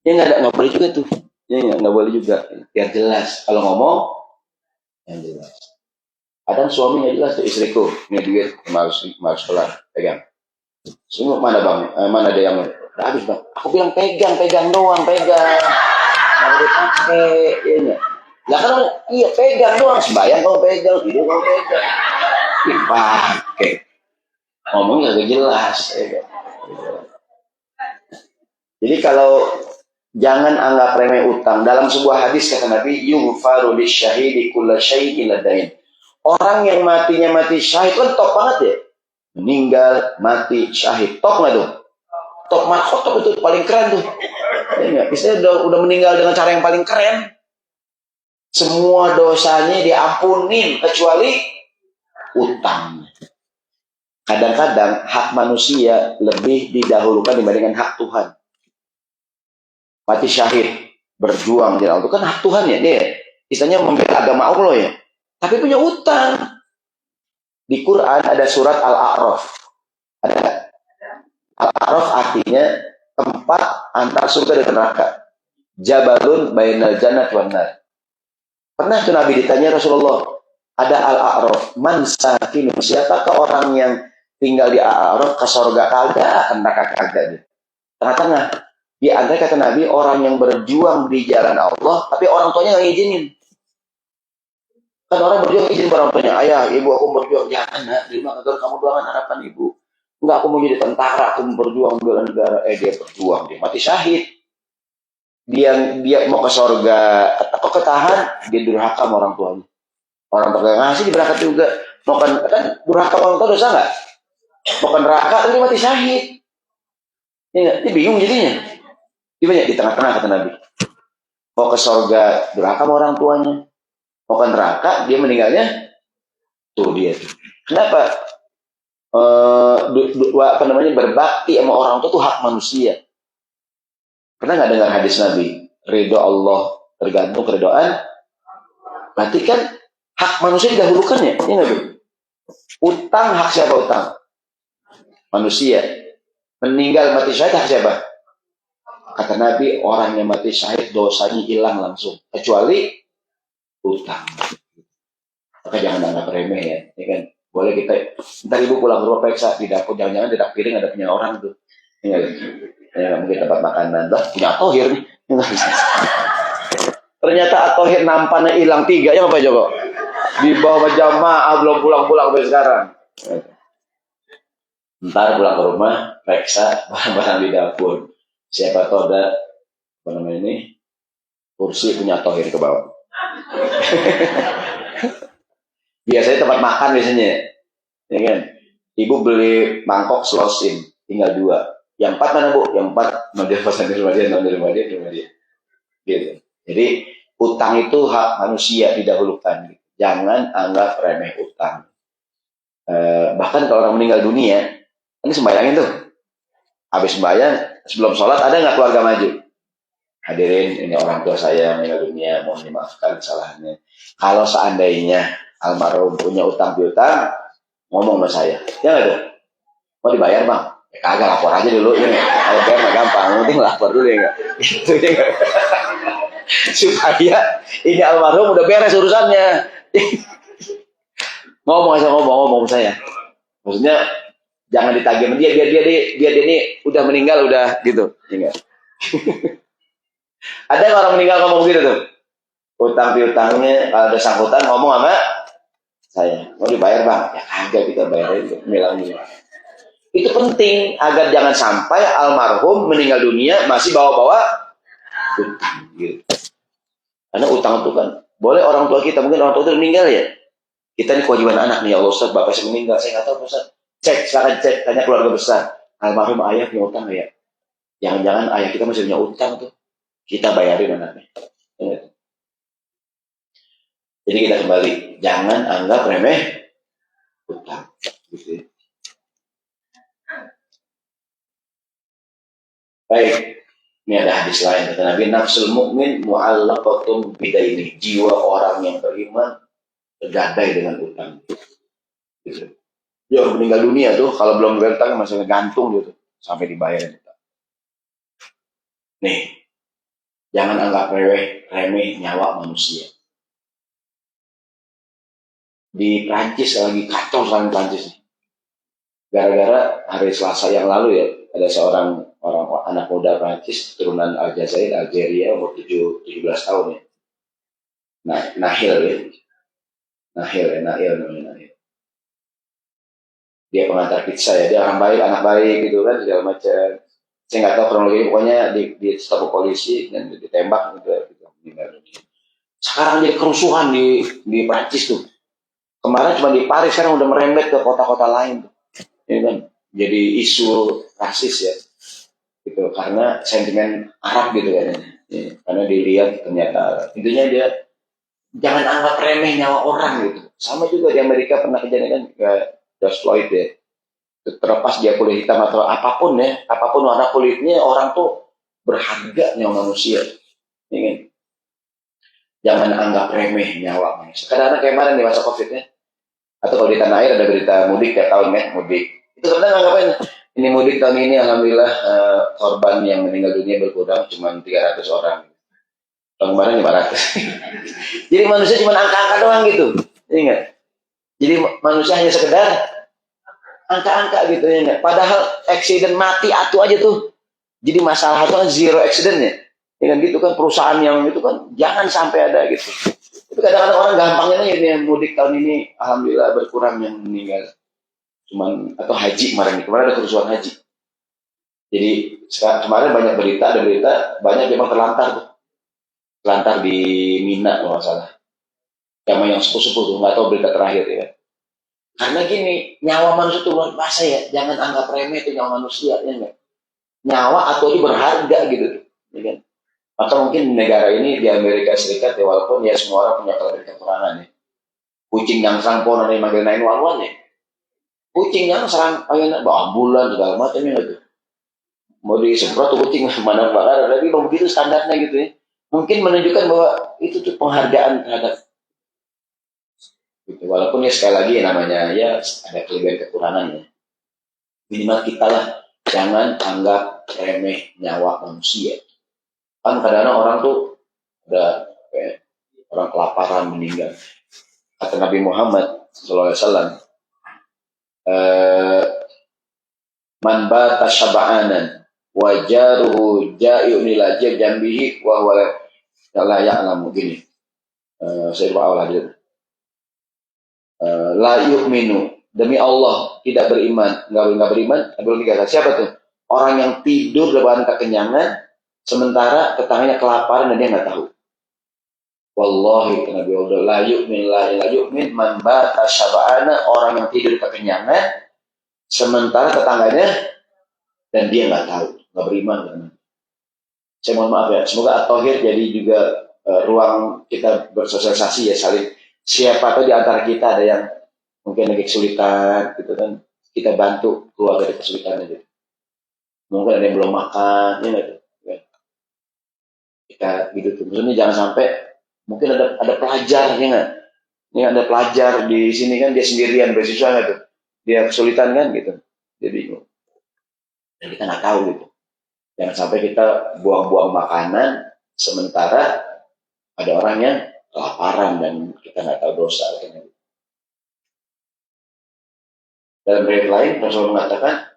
Ya nggak boleh juga tuh. Ya nggak boleh juga. Biar jelas. Kalau ngomong, yang jelas. Kadang suami nggak jelas tuh istriku, ini duit harus kelar, pegang. Semua mana bang? Mana ada yang habis bang? Aku bilang pegang doang, pegang. Nggak dipakai, ya nggak? Lah kan iya pegang doang, sembayang kau pegang, tidur kau pegang. Dipakai. Ngomongnya agak jelas. Ya. Jadi kalau jangan anggap remeh utang. Dalam sebuah hadis kata Nabi, yughfaru lisyahidi kulla syai'in ladain. Orang yang matinya mati syahid kan top banget ya. Meninggal, mati, syahid. Top nggak tuh? Top markot top itu paling keren tuh. Ya, istilahnya udah meninggal dengan cara yang paling keren. Semua dosanya diampunin kecuali utang. Kadang-kadang hak manusia lebih didahulukan dibandingkan hak Tuhan. Mati syahid, berjuang di Allah itu kan hak Tuhan ya dia. Istilahnya membela agama Allah ya. Tapi punya utang. Di Quran ada surat Al-A'raf. Ada Al-A'raf artinya tempat antara surga dan neraka. Jabalun bainal jannah wan nar. Pernah tuh Nabi ditanya Rasulullah, ada Al-A'raf, man sakinu, siapakah orang yang tinggal di Al-A'raf ke surga kagak, ke neraka kagak. Tengah-tengah. Di antara kata Nabi, orang yang berjuang di jalan Allah, tapi orang tuanya nggak ngizinin. Kan orang berjuang izin orang tuanya, ayah, ibu aku berjuang, jangan nak, terima agar kamu doakan harapan ibu. Enggak, aku mau jadi tentara, aku mau berjuang bela negara. Dia berjuang, dia mati syahid. Dia mau ke surga, atau ketahan, dia durhaka sama orang tuanya. Orang tua ngasih di berangkat juga. Mau kan durhaka orang tua dosa nggak? Mau ke neraka, tapi mati syahid. Ya, dia bingung jadinya. Dia banyak di tengah-tengah kata Nabi. Mau ke surga, durhaka sama orang tuanya. Mau ke neraka, dia meninggalnya. Tuh dia tuh. Kenapa? Berbakti sama orang tua itu hak manusia. Pernah nggak dengar hadis Nabi? Ridho Allah tergantung keridhaan Berarti kan hak manusia didahulukan ya? Iya nggak tuh? Utang hak siapa utang? Manusia. Meninggal mati syahid hak siapa? Kata Nabi, orang yang mati syahid dosanya hilang langsung. Kecuali utang. Maka jangan anggap remeh ya. Ya kan? Boleh kita, ntar ibu pulang ke rumah periksa di dapur, jangan-jangan di dapur piring ada punya orang tuh. Ya, ya mungkin tempat makanan. Lah, punya tohir nih. Ternyata tohir nampannya hilang 3, ya apa Joko? Di bawah jamaah belum pulang-pulang sampai sekarang. Ntar pulang ke rumah, periksa barang-barang di dapur. Siapa tahu ada apa namanya ini kursi punya tohir ke bawah. Biasanya tempat makan biasanya, ya kan? Ibu beli mangkok selosin, tinggal 2. Yang 4 mana bu? Yang 4 dia pesan di rumah dia. Gitu. Jadi utang itu hak manusia didahulukan. Jangan anggap remeh utang. Bahkan kalau orang meninggal dunia, ini sembayangin tuh. Habis sembayang, sebelum sholat ada nggak keluarga maju? Hadirin, ini orang tua saya meninggal dunia, mohon dimaafkan kesalahannya. Kalau seandainya almarhum punya utang piutang, ngomong sama saya. Ya nggak tuh? Mau dibayar bang? Ya kagak, lapor aja dulu. Ya, kalau bayar nggak gampang, penting lapor dulu ya nggak? Gitu ya. Supaya ini almarhum udah beres urusannya. ngomong saya. Maksudnya jangan ditagih sama dia biar dia ini udah meninggal udah gitu. Ya, ada yang orang meninggal ngomong gitu tuh. Utang piutangnya kalau ada sangkutan ngomong sama saya. Mau dibayar bang? Ya kagak, kita bayarin bilangnya. Itu penting agar jangan sampai almarhum meninggal dunia masih bawa-bawa utang gitu. Karena utang itu kan boleh orang tua kita, mungkin orang tua itu meninggal ya. Kita ini kewajiban anak nih, ya Allah Ustaz, bapak saya meninggal, saya nggak tahu Ustaz. Silakan cek, tanya keluarga besar. Almarhum ayah punya utang ya? Jangan-jangan ayah kita masih punya utang tuh. Kita bayarin anaknya. Ya. Jadi kita kembali, jangan anggap remeh utang. Gitu. Baik, ini ada hadis lain kata Nabi, nafsul mu'min mu'allaqatun bidaini. Jiwa orang yang beriman tergadai dengan utang. Gitu. Dia orang meninggal dunia tuh, kalau belum berutang masih ngegantung gitu sampai dibayar. Nih, jangan anggap remeh nyawa manusia. Di Prancis lagi kacau sekarang Prancis nih. Gara-gara hari Selasa yang lalu ya, ada seorang anak muda Prancis keturunan Algeria umur 17 tahun ya. Nah, Nahil namanya. Dia pengantar pizza ya, dia orang baik, anak baik gitu kan segala macam. Saya nggak tahu kronologi, pokoknya di stop polisi dan ditembak gitu. Sekarang jadi kerusuhan di Prancis tuh. Kemarin cuma di Paris, sekarang udah merembet ke kota-kota lain tuh. Ya kan? Jadi isu rasis ya. Gitu, karena sentimen Arab gitu kan. Ya, karena dilihat ternyata intinya dia jangan anggap remeh nyawa orang gitu. Sama juga di Amerika pernah kejadian kan George Floyd ya. Terlepas dia kulit hitam atau apapun ya, apapun warna kulitnya, orang tuh berharga nyawa manusia. Ya kan? Jangan anggap remeh nyawa manusia. Kadang-kadang kayak kemarin di masa Covid ya. Atau kalau di tanah air ada berita mudik tiap tahun ya, mudik. Itu sebenarnya ngapain? Ini mudik tahun ini alhamdulillah korban yang meninggal dunia berkurang cuma 300 orang. Tahun kemarin 500. Jadi manusia cuma angka-angka doang gitu. Ingat. Jadi manusia hanya sekedar angka-angka gitu ya enggak. Padahal accident mati atu aja tuh. Jadi masalah itu kan zero accident ya. Ya kan gitu kan, perusahaan yang itu kan jangan sampai ada gitu. Itu kadang-kadang orang gampangnya aja yang mudik tahun ini alhamdulillah berkurang yang meninggal. Cuman atau haji kemarin ada kerusuhan haji. Jadi kemarin banyak berita, banyak memang terlantar tuh. Terlantar di Mina kalau nggak salah. Yang sepuh-sepuh tuh, nggak tahu berita terakhir ya. Karena gini, nyawa manusia itu luar biasa ya. Jangan anggap remeh itu nyawa manusia ya enggak. Nyawa atau itu berharga gitu tuh, ya kan? Maka mungkin di negara ini di Amerika Serikat ya, walaupun ya semua orang punya kekurangan ya. Kucing yang serang pohon ada yang manggil 911 ya. Kucing yang serang bawa ambulan segala macamnya gitu. Mau disemprot tuh kucing mana bakar, tapi begitu standarnya gitu ya. Mungkin menunjukkan bahwa itu tuh penghargaan terhadap Gitu. Walaupun ya sekali lagi namanya ya ada kelebihan kekurangannya. Minimal kita lah jangan anggap remeh nyawa manusia. Kan kadang-kadang orang tuh ada kayak orang kelaparan meninggal. Kata Nabi Muhammad SAW, man bata syaba'anan wajaruhu ja'i'un ila jambihi wa huwa la ya'lamu gini. Saya doa Allah dulu. La yu'minu, demi Allah tidak beriman, nggak beriman. Belum dikatakan siapa tuh? Orang yang tidur dalam kekenyangan sementara tetangganya kelaparan dan dia nggak tahu. Wallahi Nabi Allah la yu'min man bata syaba'ana, orang yang tidur kekenyangan sementara tetangganya dan dia nggak tahu, nggak beriman. Saya mohon maaf ya, semoga At-Thahir jadi juga ruang kita bersosialisasi ya, saling. Siapa tahu di antara kita ada yang mungkin lagi kesulitan gitu kan, kita bantu keluar dari kesulitan gitu. Mungkin ada yang belum makan, ya gitu. Kita gitu tuh. Maksudnya jangan sampai mungkin ada pelajar ya nggak? Ini ada pelajar di sini kan dia sendirian beasiswa nggak tuh? Dia kesulitan kan gitu. Dia bingung. Dan kita nggak tahu gitu. Jangan sampai kita buang-buang makanan sementara ada orang yang kelaparan dan kita nggak tahu dosa. Dalam riwayat lain Rasulullah mengatakan,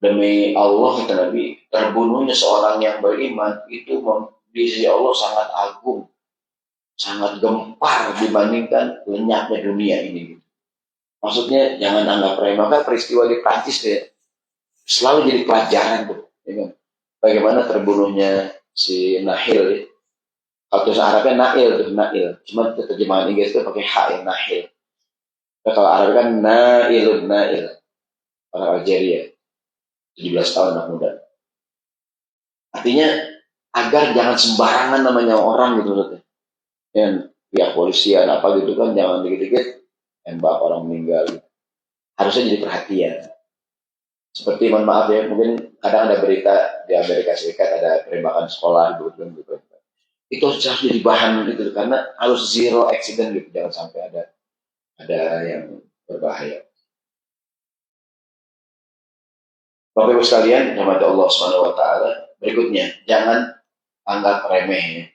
demi Allah kata Nabi, terbunuhnya seorang yang beriman itu di sisi Allah sangat agung, sangat gempar dibandingkan lenyapnya dunia ini. Maksudnya jangan anggap remeh. Maka peristiwa di Prancis ya, selalu jadi pelajaran tuh. Ya kan? Bagaimana terbunuhnya si Nahil ya. Kalau tulisan Arabnya Nail tuh, Nail. Cuma terjemahan Inggris itu pakai H ya, Nahil. Nah, kalau Arab kan Nail. Orang Algeria. 17 tahun anak muda. Artinya agar jangan sembarangan namanya orang gitu loh. Yang pihak polisian apa gitu kan jangan dikit-dikit tembak orang meninggal. Gitu. Harusnya jadi perhatian. Seperti mohon maaf ya, mungkin kadang ada berita di Amerika Serikat ada penembakan sekolah gitu. Itu harus jadi bahan gitu karena harus zero accident gitu, jangan sampai ada yang berbahaya. Bapak Ibu sekalian, rahmat Allah Subhanahu wa taala, berikutnya jangan anggap remeh ya.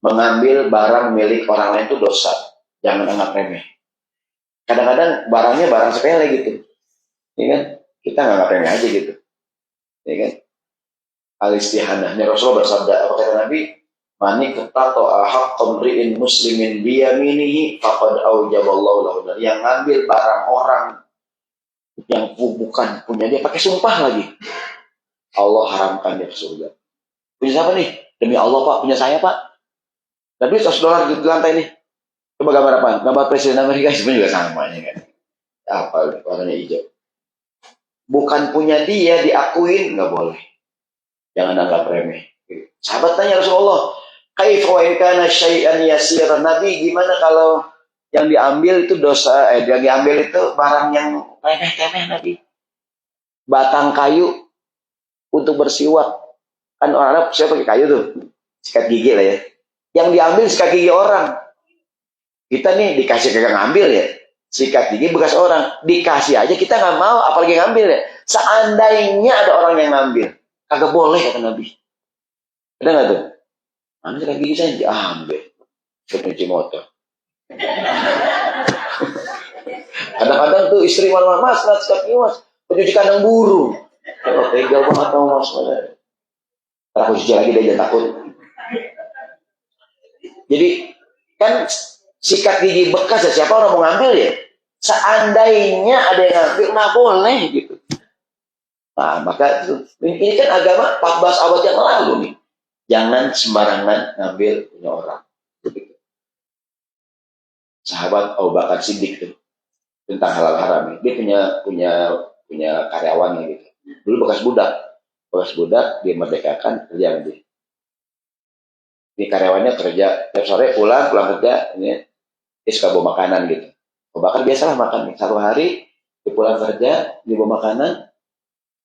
Mengambil barang milik orang lain itu dosa. Jangan anggap remeh. Kadang-kadang barangnya barang sepele gitu. Ya kan? Kita nganggap remeh aja gitu. Ya kan? Al-istihanah. Rasulullah bersabda, apa kata Nabi? Mani ketato ahak komriin muslimin biyaminihi faqad aujaballahu lahu. Yang ngambil barang orang yang bukan punya dia pakai sumpah lagi, Allah haramkan dia ke surga. Punya siapa nih? Demi Allah Pak, punya saya Pak. Tapi $100 di lantai nih. Coba gambar apa? Gambar Presiden Amerika sebenarnya juga sama kan. Apa warnanya hijau? Bukan punya dia diakuin nggak boleh. Jangan anggap remeh. Sahabat tanya Rasulullah, kaifa in kana syai'an yasiran, Nabi gimana kalau yang diambil itu dosa, yang diambil itu barang yang remeh-temeh Nabi. Batang kayu untuk bersiwak. Kan orang Arab saya pakai kayu tuh. Sikat gigi lah ya. Yang diambil sikat gigi orang. Kita nih dikasih kagak ngambil ya. Sikat gigi bekas orang. Dikasih aja kita nggak mau, apalagi ngambil ya. Seandainya ada orang yang ngambil. Kagak boleh kata Nabi. Ada nggak tuh? Mana sikat gigi saya diambil. Kepenci motor. Kadang-kadang tuh istri marah-marah, mas, sikat gigi mas. Pencuci kandang burung. Oh, tega banget tau mas. Aku cuci lagi dia jangan takut. Jadi kan sikat gigi bekas ya, siapa orang mau ngambil ya? Seandainya ada yang ngambil, nggak boleh gitu. Nah, maka ini kan agama 14 abad yang lalu nih. Jangan sembarangan ngambil punya orang. Begitu. Sahabat Abu Bakar Siddiq tuh tentang halal haram. Dia punya karyawannya gitu. Dulu bekas budak dimerdekakan kerja nanti. Ini karyawannya kerja tiap sore pulang kerja ini dia suka bawa makanan gitu. Abu Bakar biasalah makan nih. Satu hari dia pulang kerja dia bawa makanan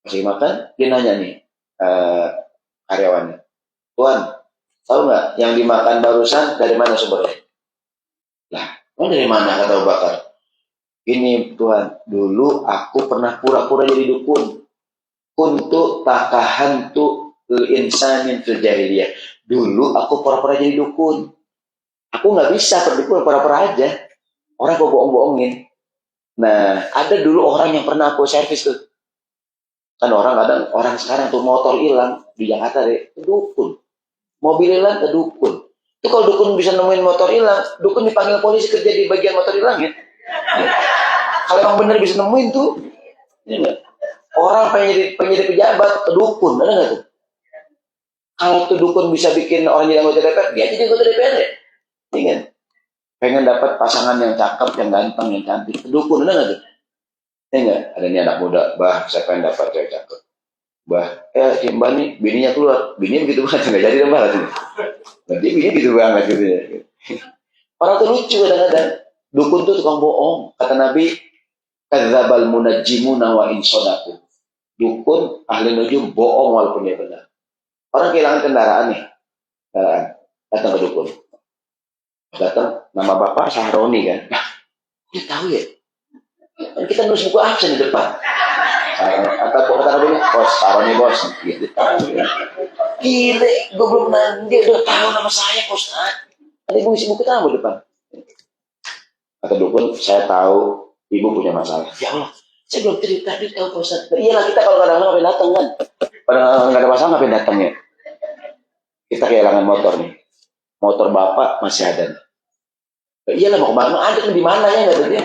kasih makan, dia nanya nih karyawannya, Tuan, tahu nggak yang dimakan barusan dari mana sumbernya? Oh, dari mana kata Abu Bakar? Ini Tuhan, dulu aku pernah pura-pura jadi dukun. Kuntu takahantu insanin fil jahiliyah. Dulu aku pura-pura jadi dukun. Aku nggak bisa berdukun, pura-pura aja. Orang kok bohong-bohongin. Nah, ada dulu orang yang pernah aku servis tuh. Kan orang sekarang tuh motor hilang di Jakarta deh, dukun. Mobil hilang ke dukun. Itu kalau dukun bisa nemuin motor hilang, dukun dipanggil polisi kerja di bagian motor hilang ya. Kalau yang benar bisa nemuin tuh, ya, orang pengen jadi pejabat ke dukun, ada nggak tuh? Kalau tuh dukun bisa bikin orang jadi anggota DPR, dia jadi anggota DPR ya. Ingat, pengen dapat pasangan yang cakep, yang ganteng, yang cantik, ke dukun, ada nggak tuh? Enggak, ada nih anak muda, bah, saya pengen dapat cewek cakep. Bah, si Mbak nih, bininya keluar. Bininya begitu banget, nggak jadi mbak. Nanti bininya gitu banget gitu ya. Orang tuh lucu kadang-kadang. Dukun tuh tukang bohong. Kata Nabi, kadzdzabal munajjimuna wa in shadaku. Dukun, ahli nujum, bohong walaupun dia benar. Orang kehilangan kendaraan nih. Datang ke dukun. Datang, nama bapak Sahroni kan. Nah, dia tahu ya. Kita nulis buku absen di depan. Atau kata Nabi, bos, Sahroni bos. Gitu. Gile, gue belum nanya, dia udah tahu nama saya, Ustaz. Ada ibu isi buku tamu depan. Kata dukun, saya tahu ibu punya masalah. Ya Allah, saya belum cerita, dia tahu Ustaz. Iyalah kita kalau kadang-kadang ngapain datang kan. Kalau nggak ada masalah ngapain datang ya. Kita kehilangan motor nih. Motor bapak masih ada. Iyalah mau kemana? Ada di mana ya nggak dia?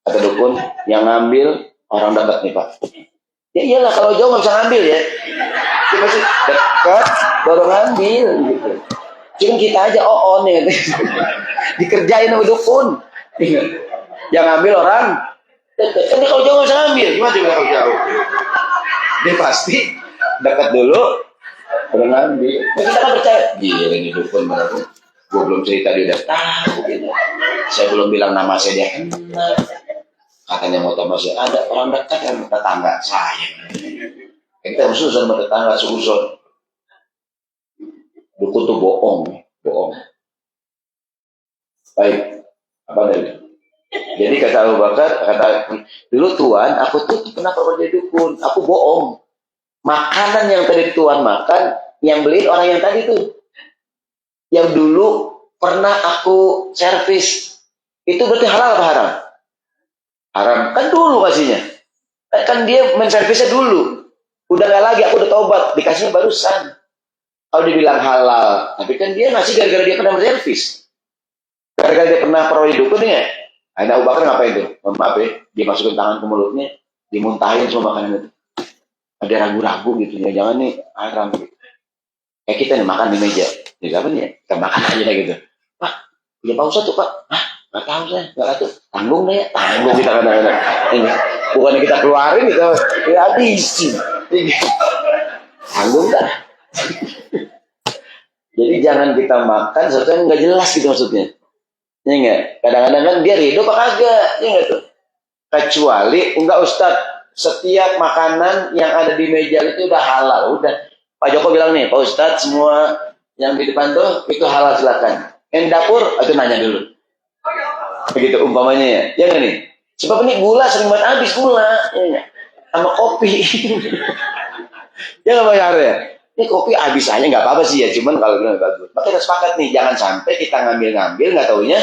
Kata dukun, yang ngambil orang dekat nih Pak. Ya iyalah kalau jauh nggak bisa ngambil ya. Dia masih dekat, baru ngambil gitu. Cuma kita aja on ya. Dikerjain sama dukun. Yang ngambil orang dekat. Kan kalau jauh nggak bisa ngambil. Gimana dia kalau jauh? Dia pasti dekat dulu, baru ngambil. Nah, kita kan percaya. Gila ini dukun benar. Gue belum cerita dia udah tahu gitu. Saya belum bilang nama saya dia kenal. Katanya motor masih ada orang dekat yang tetangga saya. Kita susun sama tetangga susun. Dukun tuh bohong. Baik, apa tadi? Jadi kata Abu Bakar, dulu Tuan, aku tuh kenapa jadi dukun? Aku bohong. Makanan yang tadi Tuan makan, yang beliin orang yang tadi tuh. Yang dulu pernah aku servis. Itu berarti halal apa haram? Haram. Kan dulu kasihnya. Kan dia menservisnya dulu. Udah gak lagi, aku udah tobat. Dikasihnya barusan. Kalau dibilang halal. Tapi kan dia ngasih gara-gara dia pernah menservis. Gara-gara dia pernah peroleh dukun ya. Akhirnya Abu Bakar ngapain tuh? Maaf ya. Dia masukin tangan ke mulutnya. Dimuntahin semua makanan itu. Ada ragu-ragu gitu ya. Jangan nih haram gitu. Kayak kita nih makan di meja. Jadi apa nih ya? Kita makan aja gitu. Pak, punya Pak Ustadz tuh Pak. Hah? Gak tahu saya. Gak tahu. Tanggung deh ya. Tanggung kita kadang-kadang. Bukannya kita keluarin kita habisin. Tanggung dah. Jadi jangan kita makan sesuatu yang gak jelas gitu maksudnya. Ya enggak? Kadang-kadang kan dia ridho apa kagak. Ya enggak tuh? Kecuali enggak Ustadz. Setiap makanan yang ada di meja itu udah halal. Udah. Pak Joko bilang nih, Pak Ustadz semua yang di depan tuh itu halal silakan. Yang di dapur itu nanya dulu. Begitu umpamanya ya. Ya enggak nih? Sebab ini gula sering banget habis gula. Ya enggak? Sama kopi. Ya enggak bayar ya? Ini kopi habis aja nggak apa-apa sih ya. Cuman kalau bilang bagus. Maka kita sepakat nih. Jangan sampai kita ngambil-ngambil nggak taunya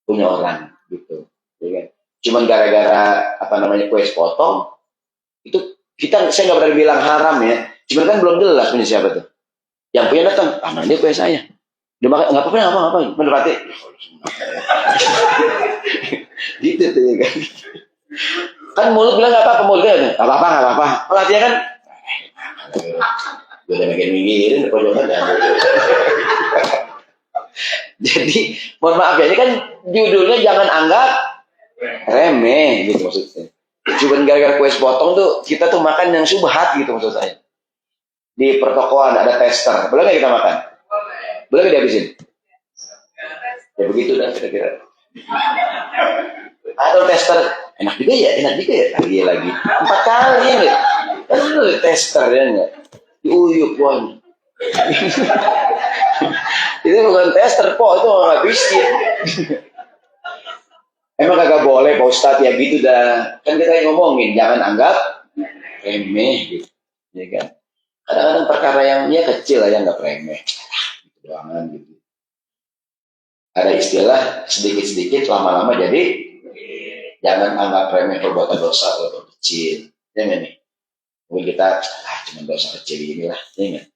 punya orang. Gitu. Ya kan? Cuman gara-gara apa namanya kue sepotong. Itu saya nggak berani bilang haram ya. Cuman kan belum jelas punya siapa tuh. Yang punya datang, mana dia kue saya. Dia makan nggak apa-apa, apa-apa. Mendapati. Gitu tuh ya kan. Kan mulut bilang nggak apa-apa, mulutnya nggak apa-apa. Perhatian kan. Gue udah mikir-mikirin pojokan dah. Jadi, mohon maaf ya, ini kan judulnya jangan anggap remeh gitu maksudnya. Cuman gara-gara kue sepotong tuh kita tuh makan yang subhat gitu maksud saya. Di pertokoan ada tester, boleh nggak kita makan? Boleh nggak dihabisin? Ya begitu dah kira-kira. Atau tester, enak juga ya. Lagi 4 kali ya nggak? Kan lu tester ya nggak? Diuyuk buahnya. Itu bukan tester, po, itu nggak bisnis. Emang kagak boleh Pak Ustadz ya gitu dah. Kan kita yang ngomongin, jangan anggap remeh gitu. Ya kan? Kadang-kadang perkara yang ya kecil aja nggak remeh. Gitu doangan gitu. Ada istilah sedikit-sedikit lama-lama jadi jangan anggap remeh perbuatan dosa atau kecil. Ya nggak nih? Mungkin kita cuma dosa kecil inilah, ya nggak?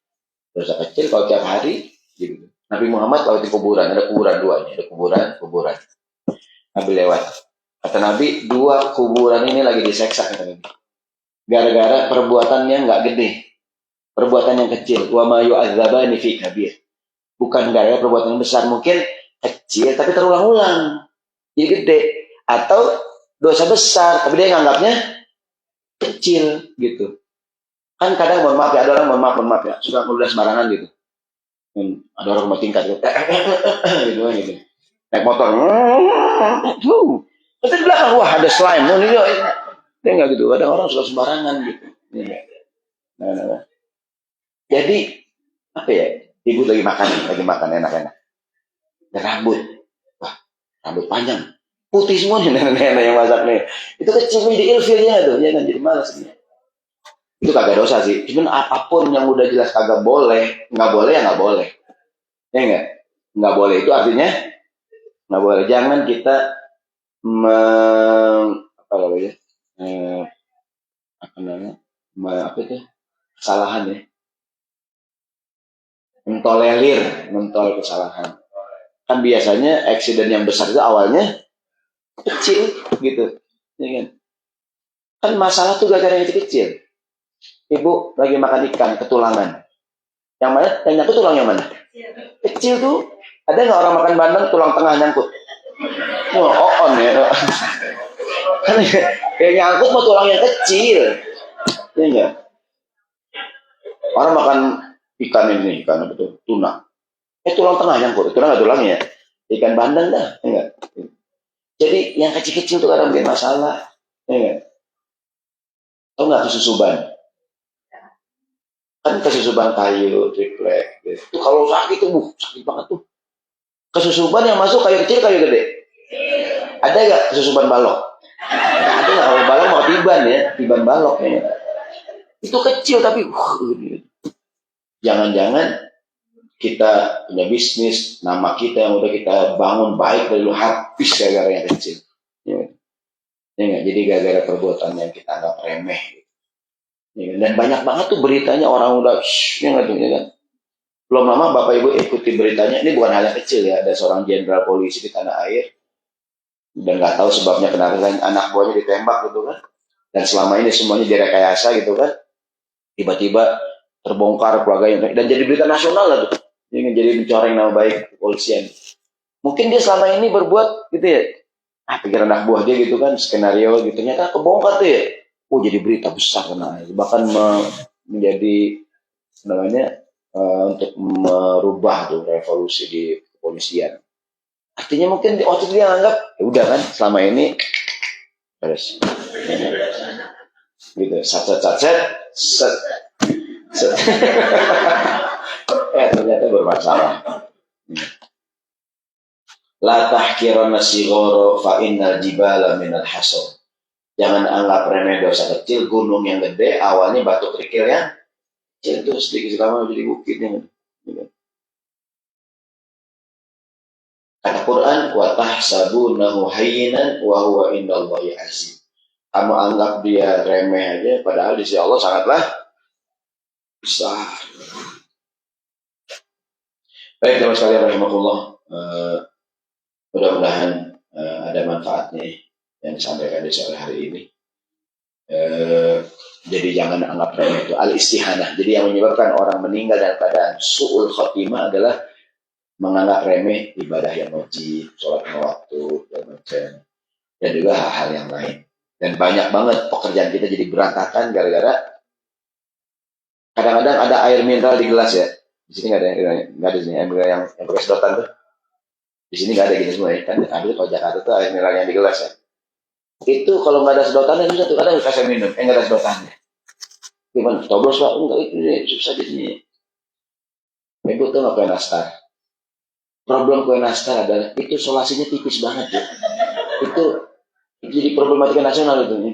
Dosa kecil kalau tiap hari gitu. Nabi Muhammad kalau di kuburan, ada kuburan dua, ada kuburan. Nabi lewat. Kata Nabi, dua kuburan ini lagi diseksa. Kata Nabi. Gara-gara perbuatannya nggak gede. Perbuatan yang kecil. Wa ma yu'adzabani fi kabir. Bukan gara-gara perbuatan yang besar. Mungkin kecil, tapi terulang-ulang. Jadi gede. Atau dosa besar, tapi dia nganggapnya kecil. Gitu. Kan kadang mohon maaf ya, ada orang mohon maaf ya. Suka ngeludah sembarangan gitu. Ada orang rumah tingkat gitu. Gitu. Naik motor. Terus di belakang, wah ada slime. Dia nggak gitu. Ada orang suka sembarangan gitu. Nah. Jadi apa ya? Ibu lagi makan enak-enak. Dan rambut, wah rambut panjang, putih semua nih nenek-nenek yang masak nih. Itu kecil di ilfilnya tuh, ya kan jadi malas nih. Itu kagak dosa sih. Cuman apapun yang udah jelas kagak boleh, nggak boleh ya nggak boleh. Ya nggak boleh itu artinya nggak boleh. Jangan kita apa namanya? Apa itu? Kesalahan ya. Mentol kesalahan. Kan biasanya accident yang besar itu awalnya kecil gitu. Ya kan? Kan masalah tuh gara-gara yang kecil. Ibu lagi makan ikan, ketulangan. Yang mana? Yang nyangkut tulang yang mana? Kecil tuh. Ada nggak orang makan bandeng tulang tengah nyangkut? Wah, on ya. Kan yang nyangkut mau tulang yang kecil. Ya enggak? Orang makan ikan ini, ikan apa tuh? Tuna. Tulang tengah nyangkut. Tulang nggak tulangnya. Ikan bandeng dah. Ya enggak? Jadi yang kecil-kecil tuh kadang bikin masalah. Ya enggak? Tahu nggak kesusuban? Kan kesusuban kayu, triplek. Gitu. Itu kalau sakit tuh, sakit banget tuh. Kesusuban yang masuk kayu kecil, kayu gede. Ada nggak kesusuban balok? Ada nggak kalau balok mau tiban ya, tiban balok ya. Itu kecil tapi jangan-jangan kita punya bisnis, nama kita yang udah kita bangun baik dari dulu habis gara-gara yang kecil. Ya. Ya, jadi gara-gara perbuatan yang kita anggap remeh. Ya, dan banyak banget tuh beritanya orang udah ya kan. Belum lama Bapak Ibu ikuti beritanya, ini bukan hal yang kecil ya, ada seorang jenderal polisi di tanah air dan nggak tahu sebabnya kenapa anak buahnya ditembak gitu kan. Dan selama ini semuanya direkayasa gitu kan. Tiba-tiba terbongkar keluarganya dan jadi berita nasional lah tuh. Ini jadi mencoreng nama baik kepolisian. Mungkin dia selama ini berbuat gitu ya. Pikiran anak buah dia gitu kan, skenario gitu. Ternyata kebongkar tuh ya. Jadi berita besar karena bahkan menjadi namanya untuk merubah tuh revolusi di kepolisian. Artinya mungkin waktu itu dia anggap ya udah kan selama ini beres. Gitu, set. Ternyata bermasalah. La tahkiranna sighara fa innal jibala minal hasab. Jangan anggap remeh dosa kecil, gunung yang gede awalnya batu kerikil ya. Kecil itu sedikit lama jadi bukit ya. Kata Quran, wa tahsabunahu hayyinan wa huwa indallahi azim. Kamu anggap dia remeh aja, padahal di sisi Allah sangatlah besar. Baik, teman sekalian rahimahullah. Mudah-mudahan ada manfaatnya yang disampaikan di sore hari ini. Jadi jangan anggap remeh itu al-istihanah. Jadi yang menyebabkan orang meninggal dalam keadaan su'ul khotimah adalah menganggap remeh ibadah yang wajib, sholat lima waktu, dan macam, dan juga hal-hal yang lain. Dan banyak banget pekerjaan kita jadi berantakan gara-gara kadang-kadang ada air mineral di gelas ya. Di sini nggak ada di sini air mineral yang pakai sedotan tuh. Di sini nggak ada gini semua ya. Kan ada kalau Jakarta tuh air mineral yang di gelas ya. Itu kalau nggak ada sedotannya susah tuh, kadang kasih minum, nggak ada sedotannya. Gimana? Coblos pak? Enggak, itu susah di sini. Ibu tuh nggak kue nastar. Problem kue nastar adalah itu solasinya tipis banget ya. Itu jadi problematika nasional itu. Ya.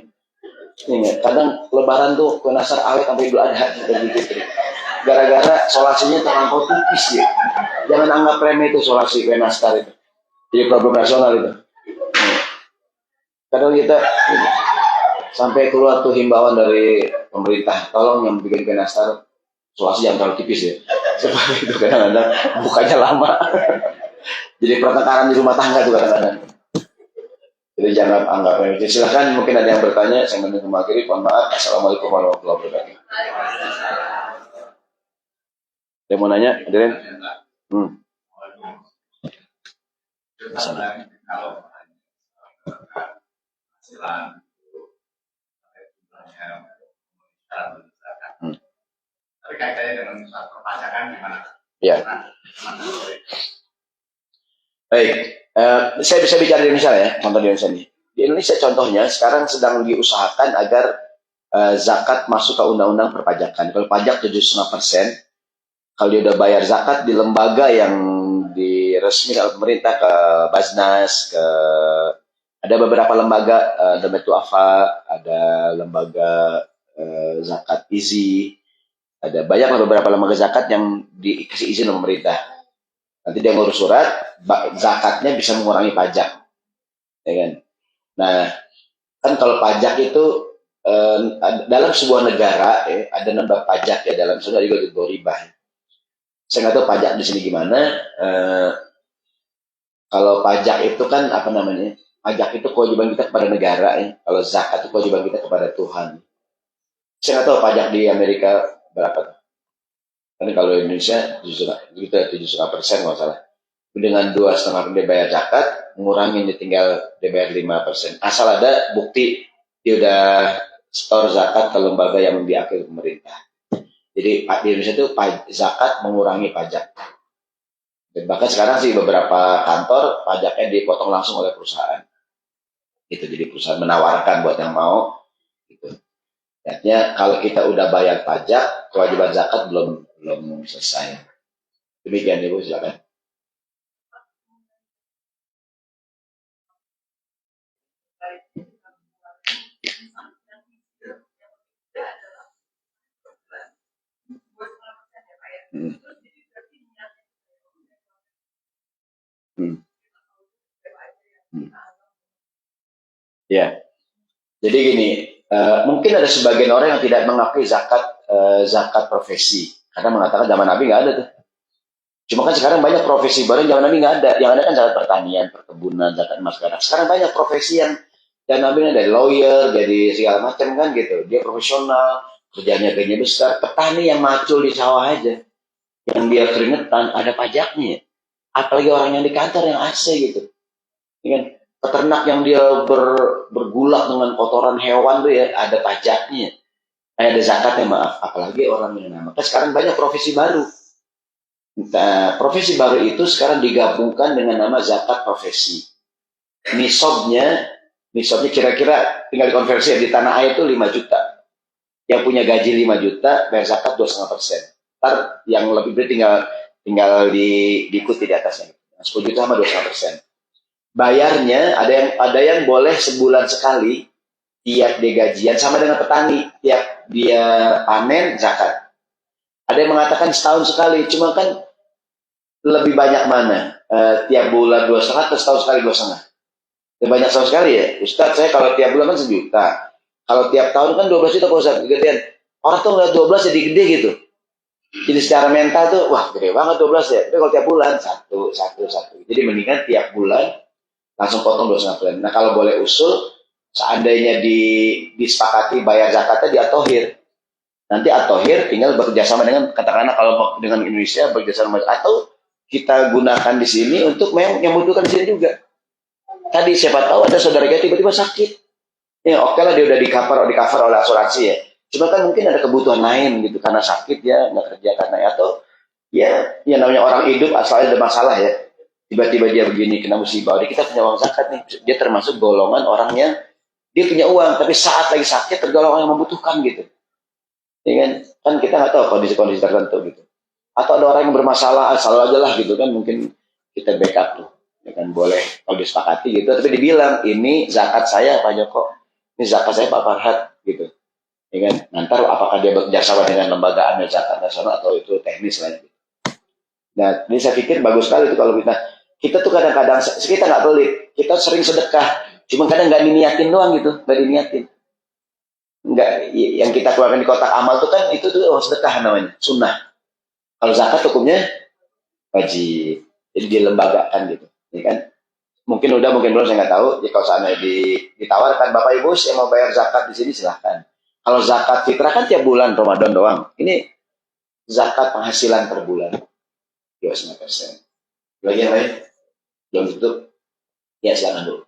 Ingat, kadang lebaran tuh kue nastar awet sampai Idul Adha gitu. Gara-gara solasinya terlampau tipis ya. Jangan anggap remeh itu solasi kue nastar itu. Jadi problem nasional itu. Kadang kita sampai keluar tuh himbauan dari pemerintah, tolong yang bikin kue nastar solasi jangan terlalu tipis ya. Sebab itu kadang-kadang bukanya lama. Jadi pertengkaran di rumah tangga juga kadang-kadang. Jadi jangan anggap remeh. Silakan, mungkin ada yang bertanya. Saya menunggu maghrib. Mohon maaf. Assalamualaikum warahmatullahi wabarakatuh. Ada yang mau nanya? Hadirin? Tapi kaitannya dengan perpajakan gimana? Ya. Baik, saya bisa bicara di Indonesia ya, contoh di Indonesia ini. Di Indonesia contohnya sekarang sedang diusahakan agar zakat masuk ke undang-undang perpajakan. Kalau pajak 7,5%, kalau dia udah bayar zakat di lembaga yang diresmi oleh pemerintah, ke Basnas, ada beberapa lembaga, ada Metuafa, ada lembaga zakat Izi, ada banyak beberapa lembaga zakat yang dikasih izin oleh pemerintah. Nanti dia ngurus surat, zakatnya bisa mengurangi pajak. Ya kan? Nah, kan kalau pajak itu dalam sebuah negara ada nambah pajak ya, dalam sebuah juga riba. Saya nggak tahu pajak di sini gimana. Kalau pajak itu kan apa namanya? Pajak itu kewajiban kita kepada negara ya. Kalau zakat itu kewajiban kita kepada Tuhan. Saya nggak tahu pajak di Amerika berapa. Kan kalau Indonesia 7,5% nggak salah. Dengan 2,5% dia bayar zakat, ngurangin dia tinggal dia bayar 5%. Asal ada bukti dia udah store zakat ke lembaga yang diakui pemerintah. Jadi di Indonesia itu zakat mengurangi pajak. Dan bahkan sekarang sih beberapa kantor pajaknya dipotong langsung oleh perusahaan. Itu jadi perusahaan menawarkan buat yang mau. Gitu. Artinya kalau kita udah bayar pajak, kewajiban zakat belum selesai. Demikian Ibu, silakan. Ya, jadi gini, mungkin ada sebagian orang yang tidak mengakui zakat profesi, karena mengatakan zaman Nabi nggak ada tuh. Cuma kan sekarang banyak profesi baru yang zaman Nabi nggak ada. Yang ada kan zakat pertanian, perkebunan, zakat emas perak. Sekarang banyak profesi yang zaman Nabi ada lawyer, jadi segala macam kan gitu. Dia profesional, kerjanya gajinya besar. Petani yang macul di sawah aja, yang dia keringetan, ada pajaknya. Apalagi orang yang di kantor yang AC gitu. Ya kan? Peternak yang dia bergulak dengan kotoran hewan tuh ya, ada pajaknya. Ada zakatnya, maaf. Apalagi orang yang nama. Sekarang banyak profesi baru. Nah, profesi baru itu sekarang digabungkan dengan nama zakat profesi. Nisabnya kira-kira tinggal dikonversi di tanah air itu 5 juta. Yang punya gaji 5 juta, bayar zakat 2,5%. Ntar yang lebih berat tinggal diikuti di atasnya. 10 juta sama 2,5%. Bayarnya ada yang boleh sebulan sekali, tiap dia gajian, sama dengan petani, tiap dia panen zakat. Ada yang mengatakan setahun sekali, cuma kan lebih banyak mana? Tiap bulan 2,5 atau setahun sekali 2,5? Lebih banyak setahun sekali ya? Ustaz, saya kalau tiap bulan kan 1 juta. Kalau tiap tahun kan 12 juta, kalau Ustaz, gedean. Orang tuh ngeliat 12 jadi gede gitu. Jadi secara mental tuh, wah gede banget 12 ya. Tapi kalau tiap bulan, satu. Jadi mendingan tiap bulan langsung potong 2,5%. Nah kalau boleh usul, seandainya disepakati bayar zakatnya di At-Thohir. Nanti At-Thohir tinggal bekerjasama dengan, katakanlah kalau dengan Indonesia bekerjasama, atau kita gunakan di sini untuk yang membutuhkan di sini juga. Tadi siapa tahu ada saudara kita tiba-tiba sakit. Ya oke lah, dia udah di cover oleh asuransi ya. Cuma kan mungkin ada kebutuhan lain gitu, karena sakit ya nggak kerja karena, atau ya namanya orang hidup asalnya ada masalah ya. Tiba-tiba dia begini kena musibah, kita punya uang zakat nih. Dia termasuk golongan orang yang dia punya uang, tapi saat lagi sakit tergolong orang yang membutuhkan gitu. Ya kan kita nggak tahu kondisi-kondisi tertentu gitu. Atau ada orang yang bermasalah, selalu aja lah gitu kan, mungkin kita backup tuh. Ya kan, boleh kalau disepakati gitu, tapi dibilang ini zakat saya Pak Joko, ini zakat saya Pak Farhat gitu. Ya kan, nanti apakah dia bekerja sama dengan lembaga amil zakat nasional atau itu teknis lah. Gitu. Nah, ini saya pikir bagus sekali itu kalau kita tuh kadang-kadang kita nggak pelit, kita sering sedekah, cuma kadang nggak diniatin doang gitu, nggak diniatin. Nggak, yang kita keluarkan di kotak amal tuh kan itu tuh sedekah namanya, sunnah. Kalau zakat hukumnya wajib, jadi dilembagakan gitu, ya kan? Mungkin udah, mungkin belum, saya nggak tahu. Jadi kalau sana ditawarkan Bapak Ibu yang mau bayar zakat di sini silahkan. Kalau zakat fitrah kan tiap bulan Ramadan doang. Ini zakat penghasilan per bulan 2,5%. Lagi yang lain? Belum tutup? Ya silakan dulu.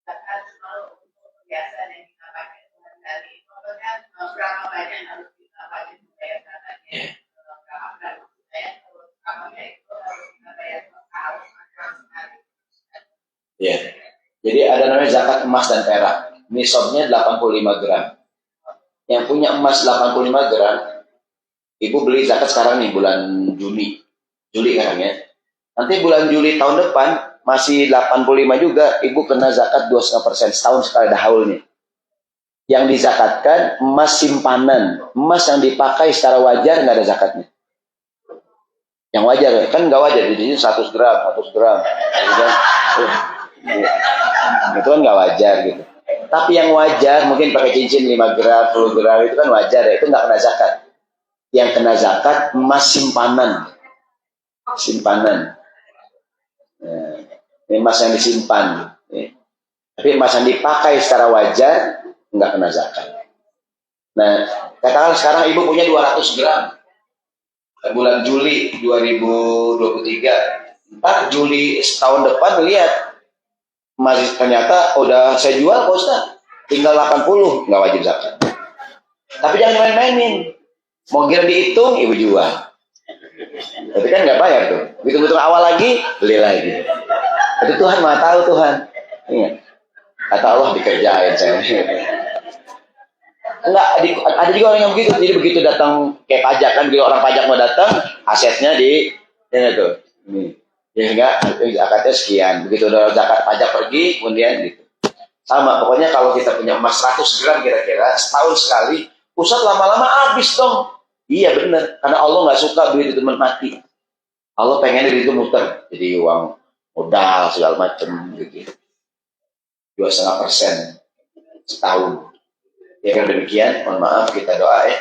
Zakat kalau untuk biasa yang kita pakai sehari-hari, pokoknya berapa banyak harus kita pakai bayar zakatnya? Berapa bulan saya terus apakah itu harus kita bayar setahun atau sekali? Ya. Jadi ada namanya zakat emas dan perak. Nisabnya 85 gram. Yang punya emas 85 gram, ibu beli zakat sekarang nih bulan Juli sekarang ya. Nanti bulan Juli tahun depan masih 85 juga, ibu kena zakat 2,5%, setahun sekali dah haulnya. Yang dizakatkan emas simpanan, emas yang dipakai secara wajar nggak ada zakatnya. Yang wajar kan nggak wajar, jadi 100 gram, 100 gram. Itu kan nggak wajar gitu. Tapi yang wajar mungkin pakai cincin 5 gram, 10 gram itu kan wajar ya, itu nggak kena zakat. Yang kena zakat emas simpanan. Ini emas yang disimpan. Tapi emas yang dipakai secara wajar nggak kena zakat. Nah, katakan sekarang ibu punya 200 gram. Bulan Juli 2023. Ntar Juli tahun depan lihat masih ternyata udah saya jual Pak Ustaz, tinggal 80, nggak wajib zakat. Tapi jangan main-mainin. Mau kira dihitung, ibu jual. Tapi kan nggak bayar tuh. Hitung-hitung awal lagi, beli lagi. Itu Tuhan Maha tahu Tuhan. Ingat. Kata Allah dikerjain saya. Enggak, ada juga orang yang begitu. Jadi begitu datang kayak pajak kan, begitu orang pajak mau datang, asetnya di ini tuh. Ini. Ya enggak, zakatnya sekian. Begitu udah zakat pajak pergi, kemudian gitu. Sama, pokoknya kalau kita punya emas 100 gram kira-kira, setahun sekali, Ustaz lama-lama habis dong. Iya benar, karena Allah nggak suka duit itu mati. Allah pengen duit itu muter, jadi uang modal segala macam gitu. 2,5% setahun. Ya kan demikian, mohon maaf kita doa ya.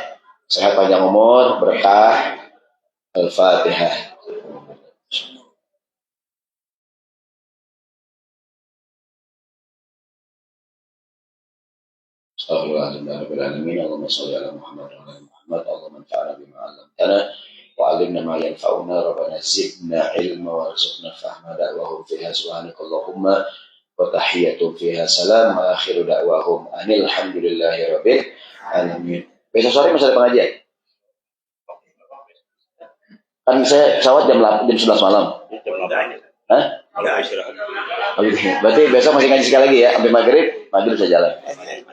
Sehat panjang umur, berkah. Al-Fatihah. Bismillahirrahmanirrahim. Allahumma shalli ala Muhammad wa ala Muhammad. Allahumma anfa'na bima 'allamtana wa 'allimna ma yanfa'una. Rabbana zidna ilma warzuqna fahma. Da'wahum fiha subhanakallahumma wa tahiyyatuhum fiha salam wa akhiru da'wahum anil hamdulillahi rabbil alamin. Besok sore masih ada pengajian? Kan saya pesawat jam 11 malam. Hah? Oh, gitu. Berarti besok masih ngaji sekali lagi ya, sampai maghrib bisa jalan.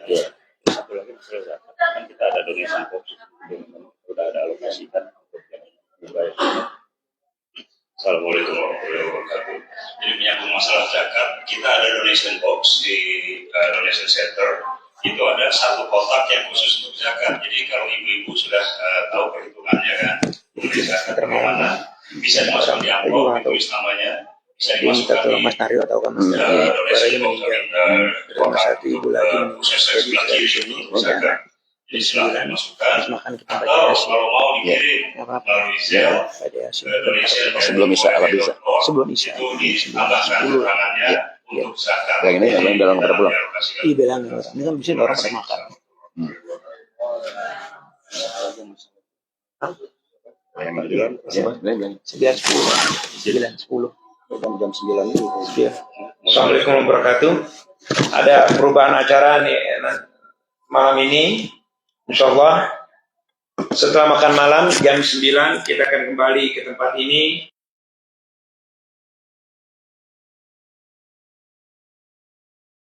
Ya. Satu lagi masalah zakat, kan kita ada donation box, sudah ada alokasi kan. Assalamualaikum warahmatullahi wabarakatuh. Jadi menyambung masalah zakat, kita ada donation box di donation center. Itu ada satu kotak yang khusus untuk zakat. Jadi kalau ibu-ibu sudah tahu perhitungannya kan, zakat kemana, bisa dimasukkan di amplop, ditulis namanya. Bisa dimasukkan di Mas Tario atau kan Mas donation box rumah satu ibu lagi sebelah kiri itu zakat. Jadi silahkan masukkan. makan kita baca Atau Yasin. kalau mau dikirim Apa-apa. melalui Zelle, Baca Yasin. Sebelum Isya apa bisa? Sebelum Isya. itu ditambahkan keterangannya untuk zakat. Yang ini yang dalam pada pulang. Iya bilang orang. Ini kan bisa orang pada makan. Yang bilang, 9:10. jam 9 itu. Assalamualaikum warahmatullahi wabarakatuh. Ada perubahan acara nih malam ini. Insyaallah setelah makan malam jam 9 kita akan kembali ke tempat ini